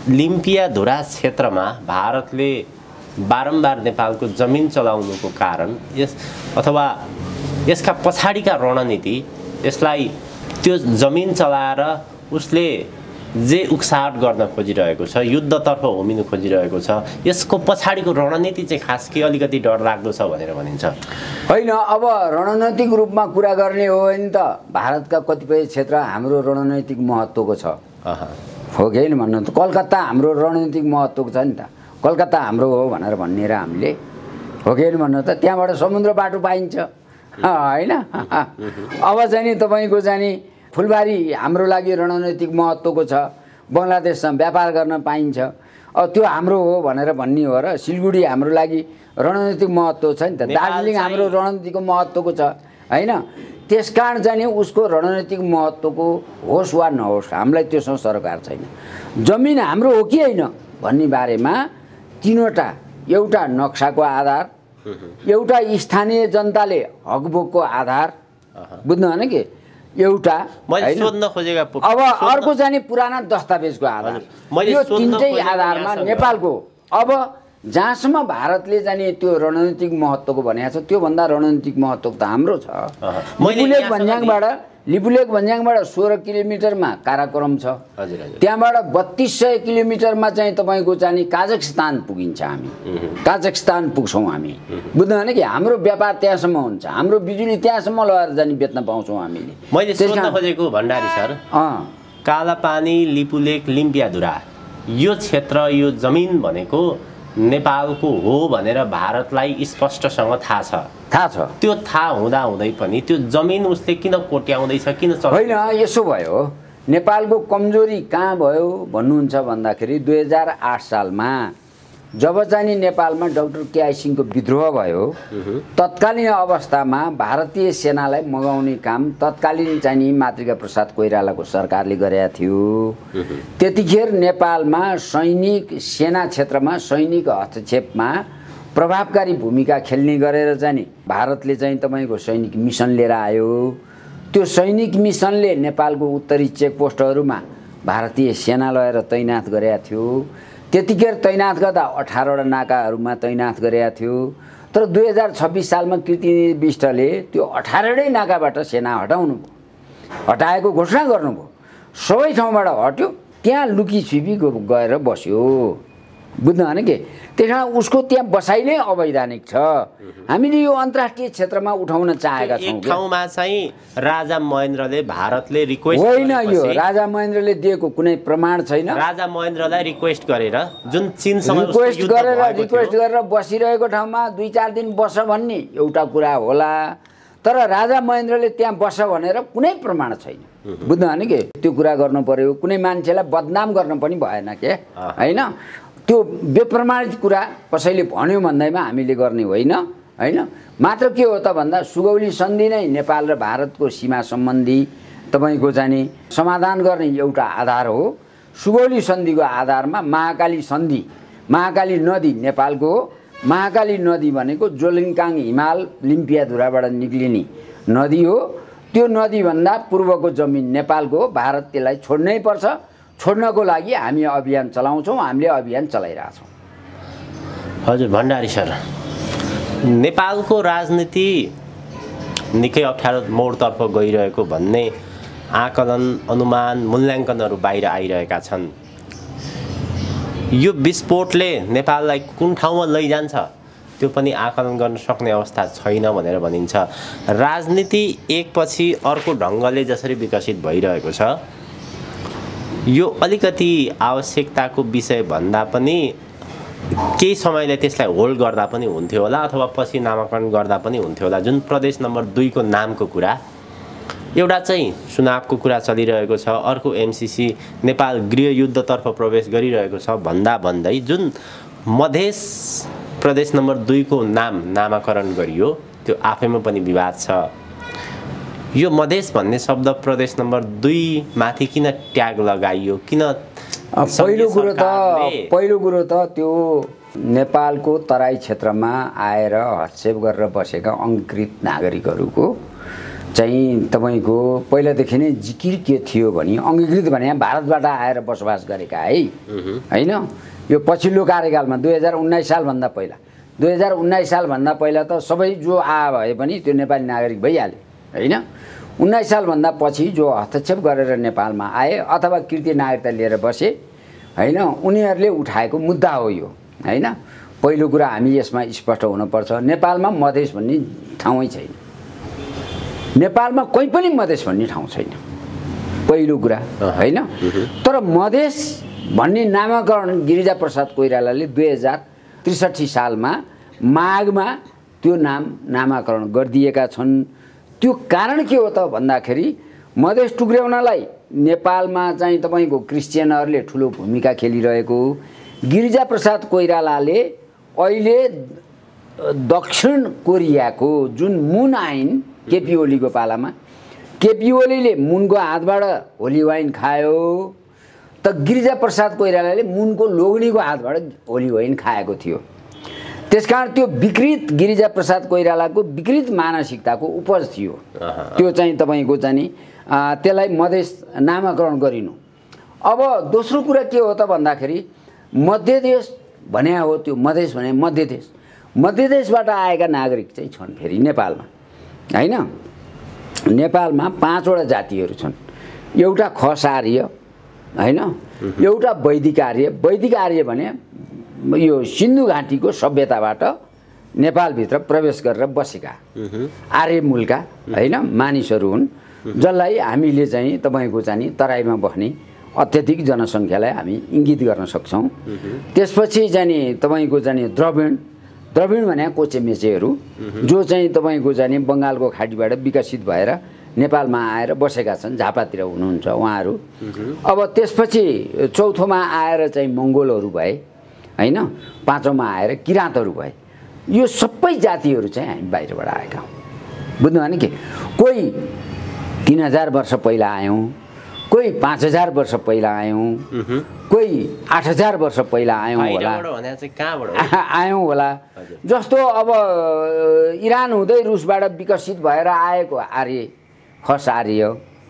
लिम्पियाधुरा क्षेत्रमा भारतले बारम्बार नेपालको जमिन चलाउनुको कारण अथवा यसका पछाडिका रणनीति, यसलाई त्यो जमिन चलाएर उसले जे उक्साहट गर्न खोजिरहेको छ, युद्धतर्फ होमिनु खोजिरहेको छ, यसको पछाडिको रणनीति चाहिँ खास के अलिकति डरलाग्दो छ भनेर भनिन्छ। होइन, अब रणनीतिक रूपमा कुरा गर्ने हो भने त भारतका कतिपय क्षेत्र हाम्रो रणनीतिक महत्त्वको छ। हो कि होइन भन्नु त, कलकत्ता हाम्रो रणनीतिक महत्त्वको छ नि त, कलकत्ता हाम्रो हो भनेर भन्ने र हामीले हो कि भन्नु त त्यहाँबाट समुद्र बाटो पाइन्छ होइन अब चाहिँ नि तपाईँको चाहिँ नि फुलबारी हाम्रो लागि रणनीतिक महत्त्वको छ बङ्गलादेशसँग व्यापार गर्न पाइन्छ अब त्यो हाम्रो हो भनेर भन्ने हो र सिलगढी हाम्रो लागि रणनीतिक महत्त्व छ नि त दार्जिलिङ हाम्रो रणनीतिको महत्त्वको छ होइन त्यसकारण चाहिँ नि उसको रणनीतिक महत्त्वको होस् वा नहोस् हामीलाई त्योसँग सरोकार छैन जमिन हाम्रो हो कि होइन भन्ने बारेमा तीनवटा एउटा नक्साको आधार एउटा स्थानीय जनताले हकभोगको आधार बुझ्नु होइन कि एउटा अब अर्को चाहिँ नि पुराना दस्तावेजको आधार यो तीनटै आधारमा नेपालको अब जहाँसम्म भारतले चाहिँ त्यो रणनीतिक महत्त्वको भनेको छ त्योभन्दा रणनीतिक महत्त्व त हाम्रो छ लिपुलेख भन्ज्याङबाट 16 किलोमिटरमा काराकोरम छ त्यहाँबाट 3200 किलोमिटरमा चाहिँ तपाईँको चाहिँ काजाखस्तान पुगिन्छ हामी काजाखस्तान पुग्छौँ हामी बुझ्नु होइन कि हाम्रो व्यापार त्यहाँसम्म हुन्छ हाम्रो बिजुली त्यहाँसम्म लगेर जाने बेच्न पाउँछौँ हामीले मैले सोध्न खोजेको भण्डारी सर कालापानी लिपुलेख लिम्पियाधुरा यो क्षेत्र यो जमिन भनेको नेपालको हो भनेर भारतलाई स्पष्टसँग थाहा छ त्यो थाहा हुँदा हुँदै पनि त्यो जमिन उसले किन कोट्याउँदैछ किन होइन यसो भयो नेपालको कमजोरी कहाँ भयो भन्नुहुन्छ भन्दाखेरि 2008 सालमा जब चाहिँ नेपालमा डाक्टर केआई सिंहको विद्रोह भयो तत्कालीन अवस्थामा भारतीय सेनालाई मगाउने काम तत्कालीन चाहिँ मातृका प्रसाद कोइरालाको सरकारले गरेका थियो त्यतिखेर नेपालमा सैनिक सेना क्षेत्रमा सैनिक हस्तक्षेपमा प्रभावकारी भूमिका खेल्ने गरेर चाहिँ भारतले चाहिँ तपाईँको सैनिक मिसन लिएर आयो त्यो सैनिक मिसनले नेपालको उत्तरी चेकपोस्टहरूमा भारतीय सेना लगेर तैनाथ गरेका थियो त्यतिखेर तैनाथ गर्दा 18वटा नाकाहरूमा तैनाथ गरेका थियो तर 2026 सालमा कृति विष्टले त्यो 18वटै नाकाबाट सेना हटाएको घोषणा गर्नुभयो सबै ठाउँबाट हट्यो त्यहाँ लुकीछिपी गएर बस्यो बुझ्नु होइन के त्यसकारण उसको त्यहाँ बसाइ नै अवैधानिक छ हामीले यो अन्तर्राष्ट्रिय क्षेत्रमा उठाउन चाहेका छौँ ठाउँमा चाहिँ राजा महेन्द्रले भारतले रिक्वेस्ट होइन यो राजा महेन्द्रले दिएको कुनै प्रमाण छैन राजा महेन्द्रलाई रिक्वेस्ट गरेर जुन चीनसँग रिक्वेस्ट गरेर बसिरहेको ठाउँमा 2-4 दिन बस भन्ने एउटा कुरा होला तर राजा महेन्द्रले त्यहाँ बस भनेर कुनै प्रमाण छैन बुझ्नु होइन के त्यो कुरा गर्नु पर्यो कुनै मान्छेलाई बदनाम गर्न पनि भएन के होइन त्यो बेप्रमाणित कुरा कसैले भन्यो भन्दैमा हामीले गर्ने होइन होइन मात्र के हो त भन्दा सुगौली सन्धि नै नेपाल र भारतको सीमा सम्बन्धी तपाईँको चाहिँ समाधान गर्ने एउटा आधार हो सुगौली सन्धिको आधारमा महाकाली नदी नेपालको हो महाकाली नदी भनेको जोलिङकाङ हिमाल लिम्पियाधुराबाट निक्लिने नदी हो त्यो नदीभन्दा पूर्वको जमिन नेपालको हो भारत त्यसलाई छोड्नै पर्छ छोड्नको लागि हामी अभियान चलाउँछौँ हामीले अभियान चलाइरहेछौँ हजुर भण्डारी सर नेपालको राजनीति निकै अप्ठ्यारो मोडतर्फ गइरहेको भन्ने आकलन अनुमान मूल्याङ्कनहरू बाहिर आइरहेका छन् यो विस्फोटले नेपाललाई कुन ठाउँमा लैजान्छ त्यो पनि आकलन गर्न सक्ने अवस्था छैन भनेर भनिन्छ राजनीति एकपछि अर्को ढङ्गले जसरी विकसित भइरहेको छ यो अलिकति आवश्यकताको विषय भन्दा पनि केही समयले त्यसलाई होल्ड गर्दा पनि हुन्थ्यो होला अथवा पछि नामाकरण गर्दा पनि हुन्थ्यो होला जुन प्रदेश नम्बर 2 को नामको कुरा एउटा चाहिँ चुनावको कुरा चलिरहेको छ अर्को एमसीसी नेपाल गृहयुद्धतर्फ प्रवेश गरिरहेको छ भन्दै जुन मधेस प्रदेश नम्बर 2 को नामाकरण गरियो त्यो आफैमा पनि विवाद छ यो मधेस भन्ने शब्द प्रदेश नम्बर 2 माथि किन ट्याग लगाइयो किन पहिलो कुरो त त्यो नेपालको तराई क्षेत्रमा आएर हस्तक्षेप गरेर बसेका अङ्गीकृत नागरिकहरूको चाहिँ तपाईको पहिलादेखि नै जिकिर के थियो भने अङ्गीकृत भने भारतबाट आएर बसोबास गरेका है हैन यो पछिल्लो कार्यकालमा 2019 सालभन्दा पहिला 2019 सालभन्दा पहिला त सबै जो आए भए पनि त्यो नेपाली नागरिक भइहाले हैन 19 सालभन्दा पछि जो हस्तक्षेप गरेर नेपालमा आए अथवा कृति नागरिकता लिएर बसे हैन उनीहरूले उठाएको मुद्दा हो यो हैन पहिलो कुरा हामी यसमा स्पष्ट हुनुपर्छ नेपालमा मधेस भन्ने ठाउँै छैन नेपालमा कोही पनि मधेस भन्ने ठाउँ छैन पहिलो कुरा हैन तर मधेस भन्ने नामाकरण गिरिजा प्रसाद कोइरालाले 2063 सालमा माघमा त्यो नामाकरण गरिदिएका छन्। त्यो कारण के हो त भन्दाखेरि मधेस टुक्र्याउनलाई नेपालमा चाहिँ तपाईँको क्रिस्चियनहरूले ठुलो भूमिका खेलिरहेको। गिरिजाप्रसाद कोइरालाले अहिले दक्षिण कोरियाको जुन मुन आइन केपी ओलीको पालामा, केपी ओलीले मुनको हातबाट होली वाइन खायो त गिरिजाप्रसाद कोइरालाले मुनको लोग्नीको हातबाट होली वाइन खाएको थियो। त्यसकारण त्यो विकृत गिरिजाप्रसाद कोइरालाको विकृत मानसिकताको उपज थियो। त्यो चाहिँ तपाईँको चाहिँ त्यसलाई मधेस नामाकरण गरिनु। अब दोस्रो कुरा के हो त भन्दाखेरि मध्यदेश भने हो, त्यो मधेस भने मध्यदेशबाट आएका नागरिक चाहिँ छन् फेरि नेपालमा, हैन? नेपालमा 5 वटा जातिहरू छन्। एउटा खस आर्य, हैन? एउटा वैदिक आर्य भने यो सिन्धु घाटीको सभ्यताबाट नेपालभित्र प्रवेश गरेर बसेका आर्य मूलका हैन मानिसहरू हुन्, जसलाई हामीले चाहिँ तपाईँको चाहिँ तराईमा बस्ने अत्यधिक जनसङ्ख्यालाई हामी इङ्गित गर्न सक्छौँ। त्यसपछि चाहिँ तपाईँको चाहिँ द्रविड भने कोचेमेचेहरू जो चाहिँ तपाईँको चाहिँ बङ्गालको खाडीबाट विकसित भएर नेपालमा आएर बसेका छन्, झापातिर हुनुहुन्छ उहाँहरू। अब त्यसपछि चौथोमा आएर चाहिँ मङ्गोलहरू भए, हैन? पाँचौँमा आएर किराँतहरू भए। यो सबै जातिहरू चाहिँ हामी बाहिरबाट आएका हौँ, बुझ्नु भने के? कोही 3000 वर्ष पहिला आयौँ, कोही 5000 वर्ष पहिला आयौँ, कोही 8000 वर्ष पहिला आयौँ होला, आयौँ होला। जस्तो अब इरान हुँदै रुसबाट विकसित भएर आएको आर्य, खस आर्य,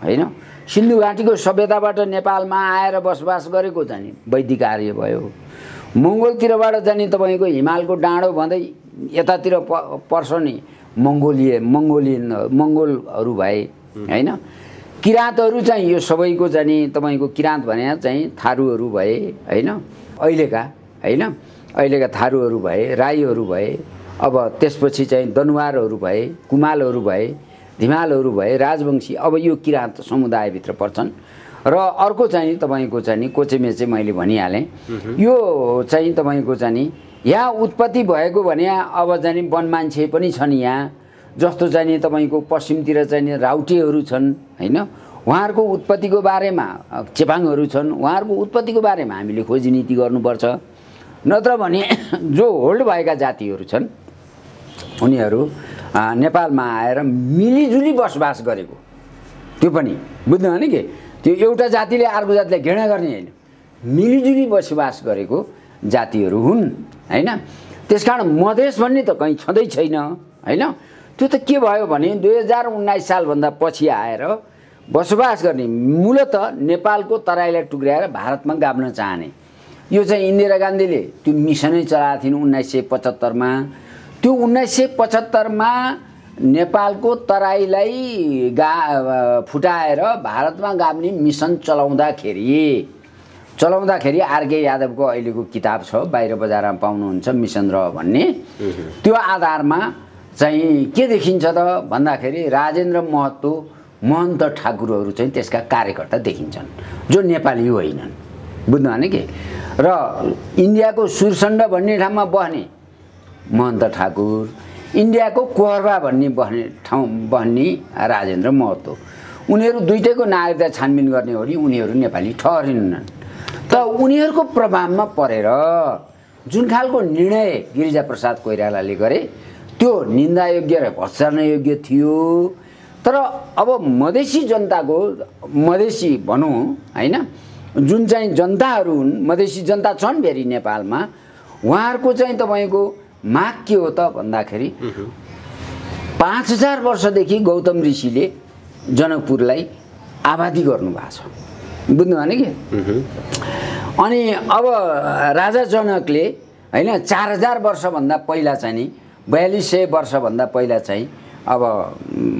हैन? सिन्धु घाटीको सभ्यताबाट नेपालमा आएर बसोबास गरेको चाहिँ वैदिक आर्य भयो। मङ्गोलतिरबाट जाने तपाईँको हिमालको डाँडो भन्दै यतातिर पर्छ नि मङ्गोलहरू भए, हैन? किराँतहरू चाहिँ यो सबैको चाहिँ तपाईँको किराँत भने चाहिँ थारूहरू भए, हैन? अहिलेका थारूहरू भए, राईहरू भए। अब त्यसपछि चाहिँ दनुवारहरू भए, कुमालहरू भए, धिमालहरू भए, राजवंशी। अब यो किराँत समुदायभित्र पर्छन्। र अर्को चाहिँ तपाईँको चाहिँ कोचेमेचे मैले भनिहालेँ। यो चाहिँ तपाईँको चाहिँ यहाँ उत्पत्ति भएको भने अब चाहिँ वन मान्छे पनि छन् यहाँ, जस्तो चाहिँ तपाईँको पश्चिमतिर चाहिँ राउटेहरू छन्, हैन? उहाँहरूको उत्पत्तिको बारेमा चेपाङहरू छन्, उहाँहरूको उत्पत्तिको बारेमा हामीले खोजी नीति गर्नुपर्छ। नत्र भने जो होल्ड भएका जातिहरू छन् उनीहरू नेपालमा आएर मिलिजुली बसोबास गरेको, त्यो पनि बुझ्नु भने के? त्यो एउटा जातिले अर्को जातिलाई घृणा गर्ने होइन, मिलिजुली बसोबास गरेको जातिहरू हुन्, हैन? त्यसकारण मधेस भन्ने त कहीँ छँदै छैन, हैन? त्यो त के भयो भने 2019 सालभन्दा पछि आएर बसोबास गर्ने, मूलतः नेपालको तराईलाई टुक्र्याएर भारतमा गाभ्न चाहने। यो चाहिँ इन्दिरा गान्धीले त्यो मिसनै चलाएको थिइन् 1975मा। त्यो 1975मा नेपालको तराईलाई फुटाएर भारतमा गाभ्ने मिसन चलाउँदाखेरि आरके यादवको अहिलेको किताब छ, बाहिर बजारमा पाउनुहुन्छ, मिसन र भन्ने। त्यो आधारमा चाहिँ के देखिन्छ त भन्दाखेरि राजेन्द्र महतो, महन्त ठाकुरहरू चाहिँ त्यसका कार्यकर्ता देखिन्छन्, जो नेपाली होइनन्, बुझ्नु भने के? र इन्डियाको सुरसण्ड भन्ने ठाउँमा बस्ने महन्त ठाकुर, इन्डियाको कोहरबा भन्ने ठाउँ बस्ने राजेन्द्र महतो, उनीहरू दुईटैको नागरिकता छानबिन गर्ने हो नि उनीहरू नेपाली ठहरिनन्। त उनीहरूको प्रभावमा परेर जुन खालको निर्णय गिरिजाप्रसाद कोइरालाले गरे त्यो निन्दायोग्य र भत्सर्न योग्य थियो। तर अब मधेसी जनताको, मधेसी भनौँ हैन, जुन चाहिँ जनताहरू हुन्, मधेसी जनता छन् फेरि नेपालमा, उहाँहरूको चाहिँ तपाईँको माग के हो त भन्दाखेरि 5000 वर्षदेखि गौतम ऋषिले जनकपुरलाई आबादी गर्नुभएको छ, बुझ्नु भने के? अनि अब राजा जनकले हैन 4000 वर्षभन्दा पहिला चाहिँ नि 4200 वर्षभन्दा पहिला चाहिँ अब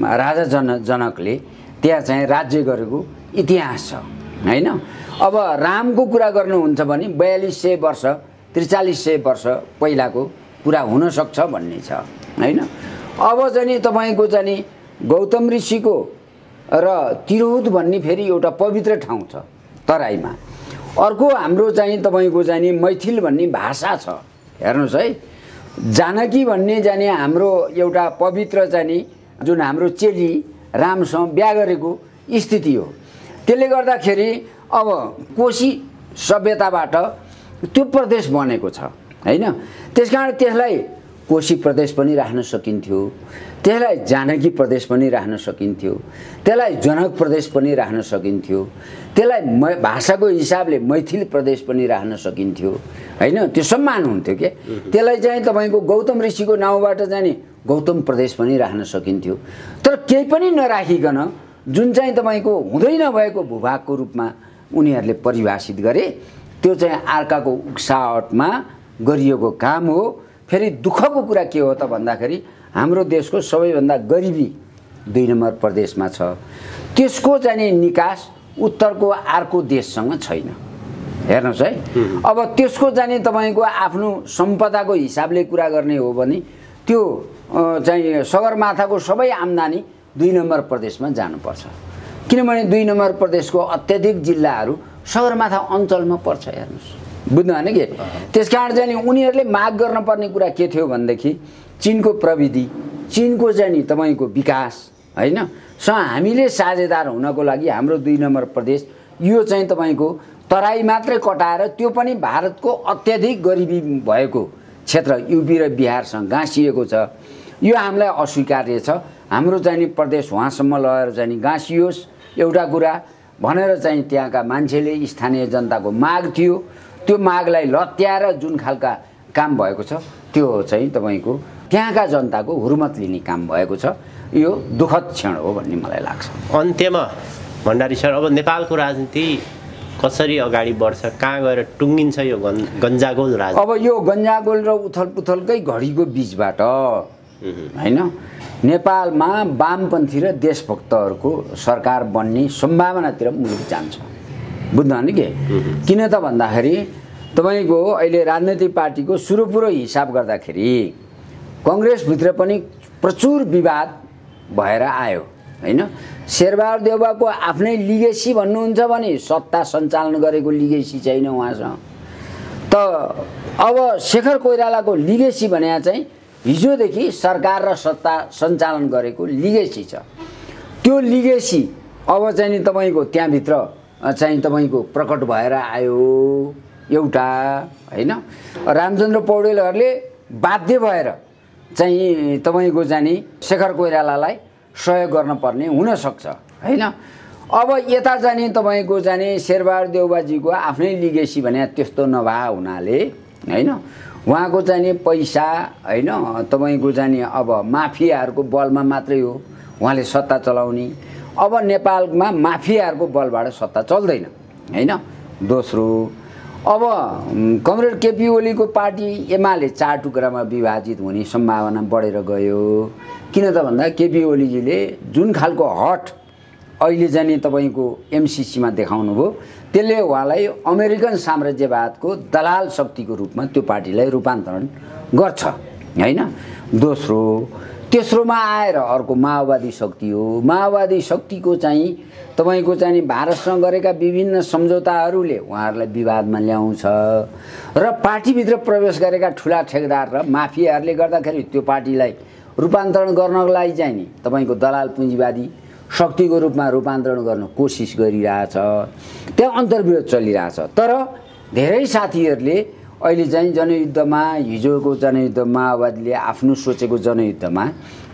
राजा जनकले त्यहाँ चाहिँ राज्य गरेको इतिहास छ, हैन? अब रामको कुरा गर्नुहुन्छ भने 4200 वर्ष 4300 वर्ष पहिलाको कुरा हुन सक्छ भन्ने छ, हैन? अब चाहिँ तपाईँको चाहिँ गौतम ऋषिको र तिरहुत भन्ने फेरि एउटा पवित्र ठाउँ छ तराईमा। अर्को हाम्रो चाहिँ तपाईँको चाहिँ मैथिल भन्ने भाषा छ, हेर्नुहोस् है। जानकी भन्ने जाने हाम्रो एउटा पवित्र जाने जुन हाम्रो चेली रामसँग बिहा गरेको स्थिति हो। त्यसले गर्दाखेरि अब कोशी सभ्यताबाट त्यो प्रदेश बनेको छ हैन। त्यसकारण त्यसलाई कोशी प्रदेश पनि राख्न सकिन्थ्यो, त्यसलाई जानकी प्रदेश पनि राख्न सकिन्थ्यो, त्यसलाई जनक प्रदेश पनि राख्न सकिन्थ्यो, त्यसलाई भाषाको हिसाबले मैथिल प्रदेश पनि राख्न सकिन्थ्यो हैन। त्यो सम्मान हुन्थ्यो के। त्यसलाई चाहिँ तपाईको गौतम ऋषिको नाउँबाट जाने गौतम प्रदेश पनि राख्न सकिन्थ्यो। तर केही पनि नराखिकन जुन चाहिँ तपाईको हुँदै नभएको भूभागको रूपमा उनीहरूले परिभाषित गरे, त्यो चाहिँ अर्काको उक्साहटमा गरिएको काम हो। फेरि दुःखको कुरा के हो त भन्दाखेरि हाम्रो देशको सबैभन्दा गरिबी 2 नम्बर प्रदेशमा छ, त्यसको चाहिँ निकास उत्तरको अर्को देशसँग छैन। हेर्नुहोस् है, अब त्यसको जाने तपाईको आफ्नो सम्पदाको हिसाबले कुरा गर्ने हो भने त्यो चाहिँ सगरमाथाको सबै आम्दानी 2 नम्बर प्रदेशमा जानुपर्छ, किनभने 2 नम्बर प्रदेशको अत्याधिक जिल्लाहरू सगरमाथा अञ्चलमा पर्छ। हेर्नुहोस्, बुझ्नु होइन के। त्यसकारण चाहिँ उनीहरूले माग गर्न पर्ने कुरा के थियो भनेदेखि चीनको प्रविधि, चीनको चाहिँ तपाईँको विकास होइन सँग हामीले साझेदार हुनको लागि हाम्रो 2 नम्बर प्रदेश यो चाहिँ तपाईँको तराई मात्रै कटाएर त्यो पनि भारतको अत्याधिक गरिबी भएको क्षेत्र युपी र बिहारसँग गाँसिएको छ। यो हामीलाई अस्वीकार्य छ। हाम्रो चाहिँ प्रदेश वहाँसम्म लगेर चाहिँ गाँसियोस् एउटा कुरा भनेर चाहिँ त्यहाँका मान्छेले स्थानीय जनताको माग थियो। त्यो मागलाई लत्याएर जुन खालका काम भएको छ त्यो चाहिँ तपाईको त्यहाँका जनताको हुर्मत लिने काम भएको छ। यो दुःखद क्षण हो भन्ने मलाई लाग्छ। अन्त्यमा भण्डारी सर, अब नेपालको राजनीति कसरी अगाडि बढ्छ, कहाँ गएर टुङ्गिन्छ यो गन्जागोल राजनीति? अब यो गन्जागोल र उथलपुथलकै घडीको बीचबाट हैन नेपालमा वामपन्थी र देशभक्तहरूको सरकार बन्ने सम्भावनातिर मुलुक जान्छ। बुझ्नु होइन के। किन त भन्दाखेरि तपाईको अहिले राजनैतिक पार्टीको सुरुपुरो हिसाब गर्दाखेरि कांग्रेसभित्र पनि प्रचुर विवाद भएर आयो हैन। शेरबहादुर देउवाको आफ्नै लिगेसी भन्नुहुन्छ भने सत्ता सञ्चालन गरेको लिगेसी छैन उहाँसँग। त अब शेखर कोइरालाको लिगेसी भने चाहिँ हिजोदेखि सरकार र सत्ता सञ्चालन गरेको लिगेसी छ। त्यो लिगेसी अब चाहिँ नि तपाईको त्यहाँभित्र चाहिँ तपाईको प्रकट भएर आयो एउटा हैन। रामचन्द्र पौडेलहरूले बाध्य भएर चाहिँ तपाईको जानी शेखर कोइरालालाई सहयोग गर्न पर्ने हुन सक्छ हैन। अब यता जाने तपाईको जाने शेरबहादुर देउवाजीको आफ्नै लिगेसी भने त्यस्तो नभए हुनाले हैन उहाँको चाहिँ पैसा हैन तपाईको जाने अब माफियाहरूको बलमा मात्रै हो उहाँले सत्ता चलाउने। अब नेपालमा माफियाहरूको बलबाट सत्ता चल्दैन हैन। दोस्रो अब कमरेड केपी ओलीको पार्टी एमाले 4 टुक्रामा विभाजित हुने सम्भावना बढेर गयो। किन त भन्दा केपी ओलीजीले जुन खालको हट अहिले जाने तपाईको एमसीसीमा देखाउनु भयो त्यसले उहाँलाई अमेरिकन साम्राज्यवादको दलाल शक्तिको रूपमा त्यो पार्टीलाई रूपान्तरण गर्छ हैन। दोस्रो तेस्रोमा आएर अर्को माओवादी शक्ति हो। माओवादी शक्तिको चाहिँ तपाईको चाहिँ भारतसँग गरेका विभिन्न सम्झौताहरूले उहाँहरूलाई विवादमा ल्याउँछ र पार्टीभित्र प्रवेश गरेका ठुला ठेकेदार र माफियाहरूले गर्दाखेरि त्यो पार्टीलाई रूपान्तरण गर्नको लागि चाहिँ नि तपाईको दलाल पुँजीवादी शक्तिको रूपमा रूपान्तरण गर्न कोसिस गरिरहेछ। त्यहाँ अन्तर्विरोध चलिरहेछ। तर धेरै साथीहरूले अहिले चाहिँ जनयुद्धमा हिजोको जनयुद्ध माओवादीले आफ्नो सोचेको जनयुद्धमा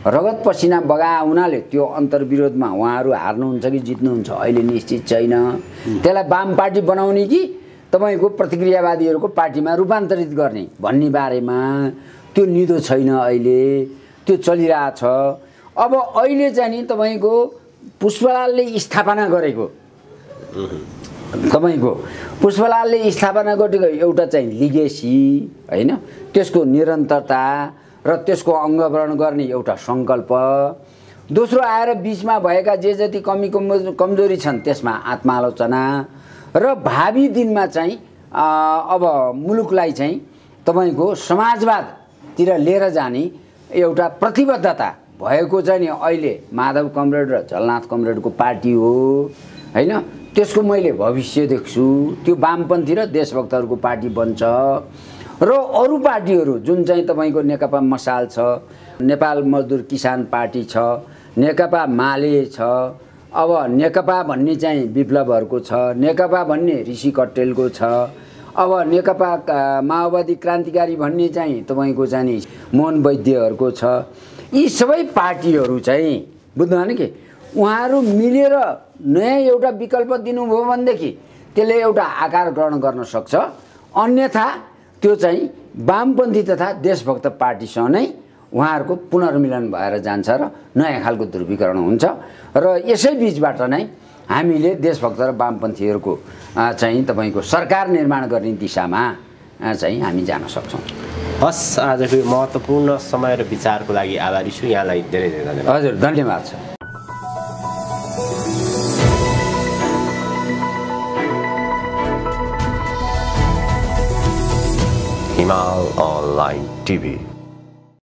रगत पसिना बगाए हुनाले त्यो अन्तर्विरोधमा उहाँहरू हार्नुहुन्छ कि जित्नुहुन्छ अहिले निश्चित छैन। त्यसलाई वाम पार्टी बनाउने कि तपाईको प्रतिक्रियावादीहरूको पार्टीमा रूपान्तरित गर्ने भन्ने बारेमा त्यो निदो छैन। अहिले त्यो चलिरहेछ। अब अहिले चाहिँ नि तपाईको पुष्पलालले स्थापना गरेको तपाईको पुष्पलालले स्थापना गरेको एउटा चाहिँ लिगेसी हैन त्यसको निरन्तरता र त्यसको अङ्गवरण गर्ने एउटा संकल्प। दोस्रो आएर बीचमा भएका जे जति कमजोरी छन् त्यसमा आत्मालोचना र भावी दिनमा चाहिँ अब मुलुकलाई चाहिँ तपाईको समाजवादतिर लिएर जाने एउटा प्रतिबद्धता भएको चाहिँ नि अहिले माधव कमरेड र झलनाथ कमरेडको पार्टी हो हैन। त्यसको मैले भविष्य देख्छु। त्यो वामपन्थी र देशभक्तहरूको पार्टी बन्छ। र अरू पार्टीहरू जुन चाहिँ तपाईँको नेकपा मसाल छ, नेपाल मजदुर किसान पार्टी छ, नेकपा माले छ, अब नेकपा भन्ने चाहिँ विप्लवहरूको छ, नेकपा भन्ने ऋषि कट्टेलको छ, अब नेकपा माओवादी क्रान्तिकारी भन्ने चाहिँ तपाईँको चाहिँ मोहन वैद्यहरूको छ। यी सबै पार्टीहरू चाहिँ बुझ्नुभयो नि कि उहाँहरू मिलेर नयाँ एउटा विकल्प दिनुभयो भनेदेखि त्यसले एउटा आकार ग्रहण गर्न सक्छ। अन्यथा त्यो चाहिँ वामपन्थी तथा देशभक्त पार्टीसँग नै उहाँहरूको पुनर्मिलन भएर जान्छ र नयाँ खालको ध्रुवीकरण हुन्छ र यसै बिचबाट नै हामीले देशभक्त र वामपन्थीहरूको चाहिँ तपाईँको सरकार निर्माण गर्ने दिशामा चाहिँ हामी जान सक्छौँ। हस्, आजको यो महत्त्वपूर्ण समय र विचारको लागि आभारी छु। यहाँलाई धेरै धेरै धन्यवाद। हजुर, धन्यवाद छ। हिमाल अनलाइन टिभी।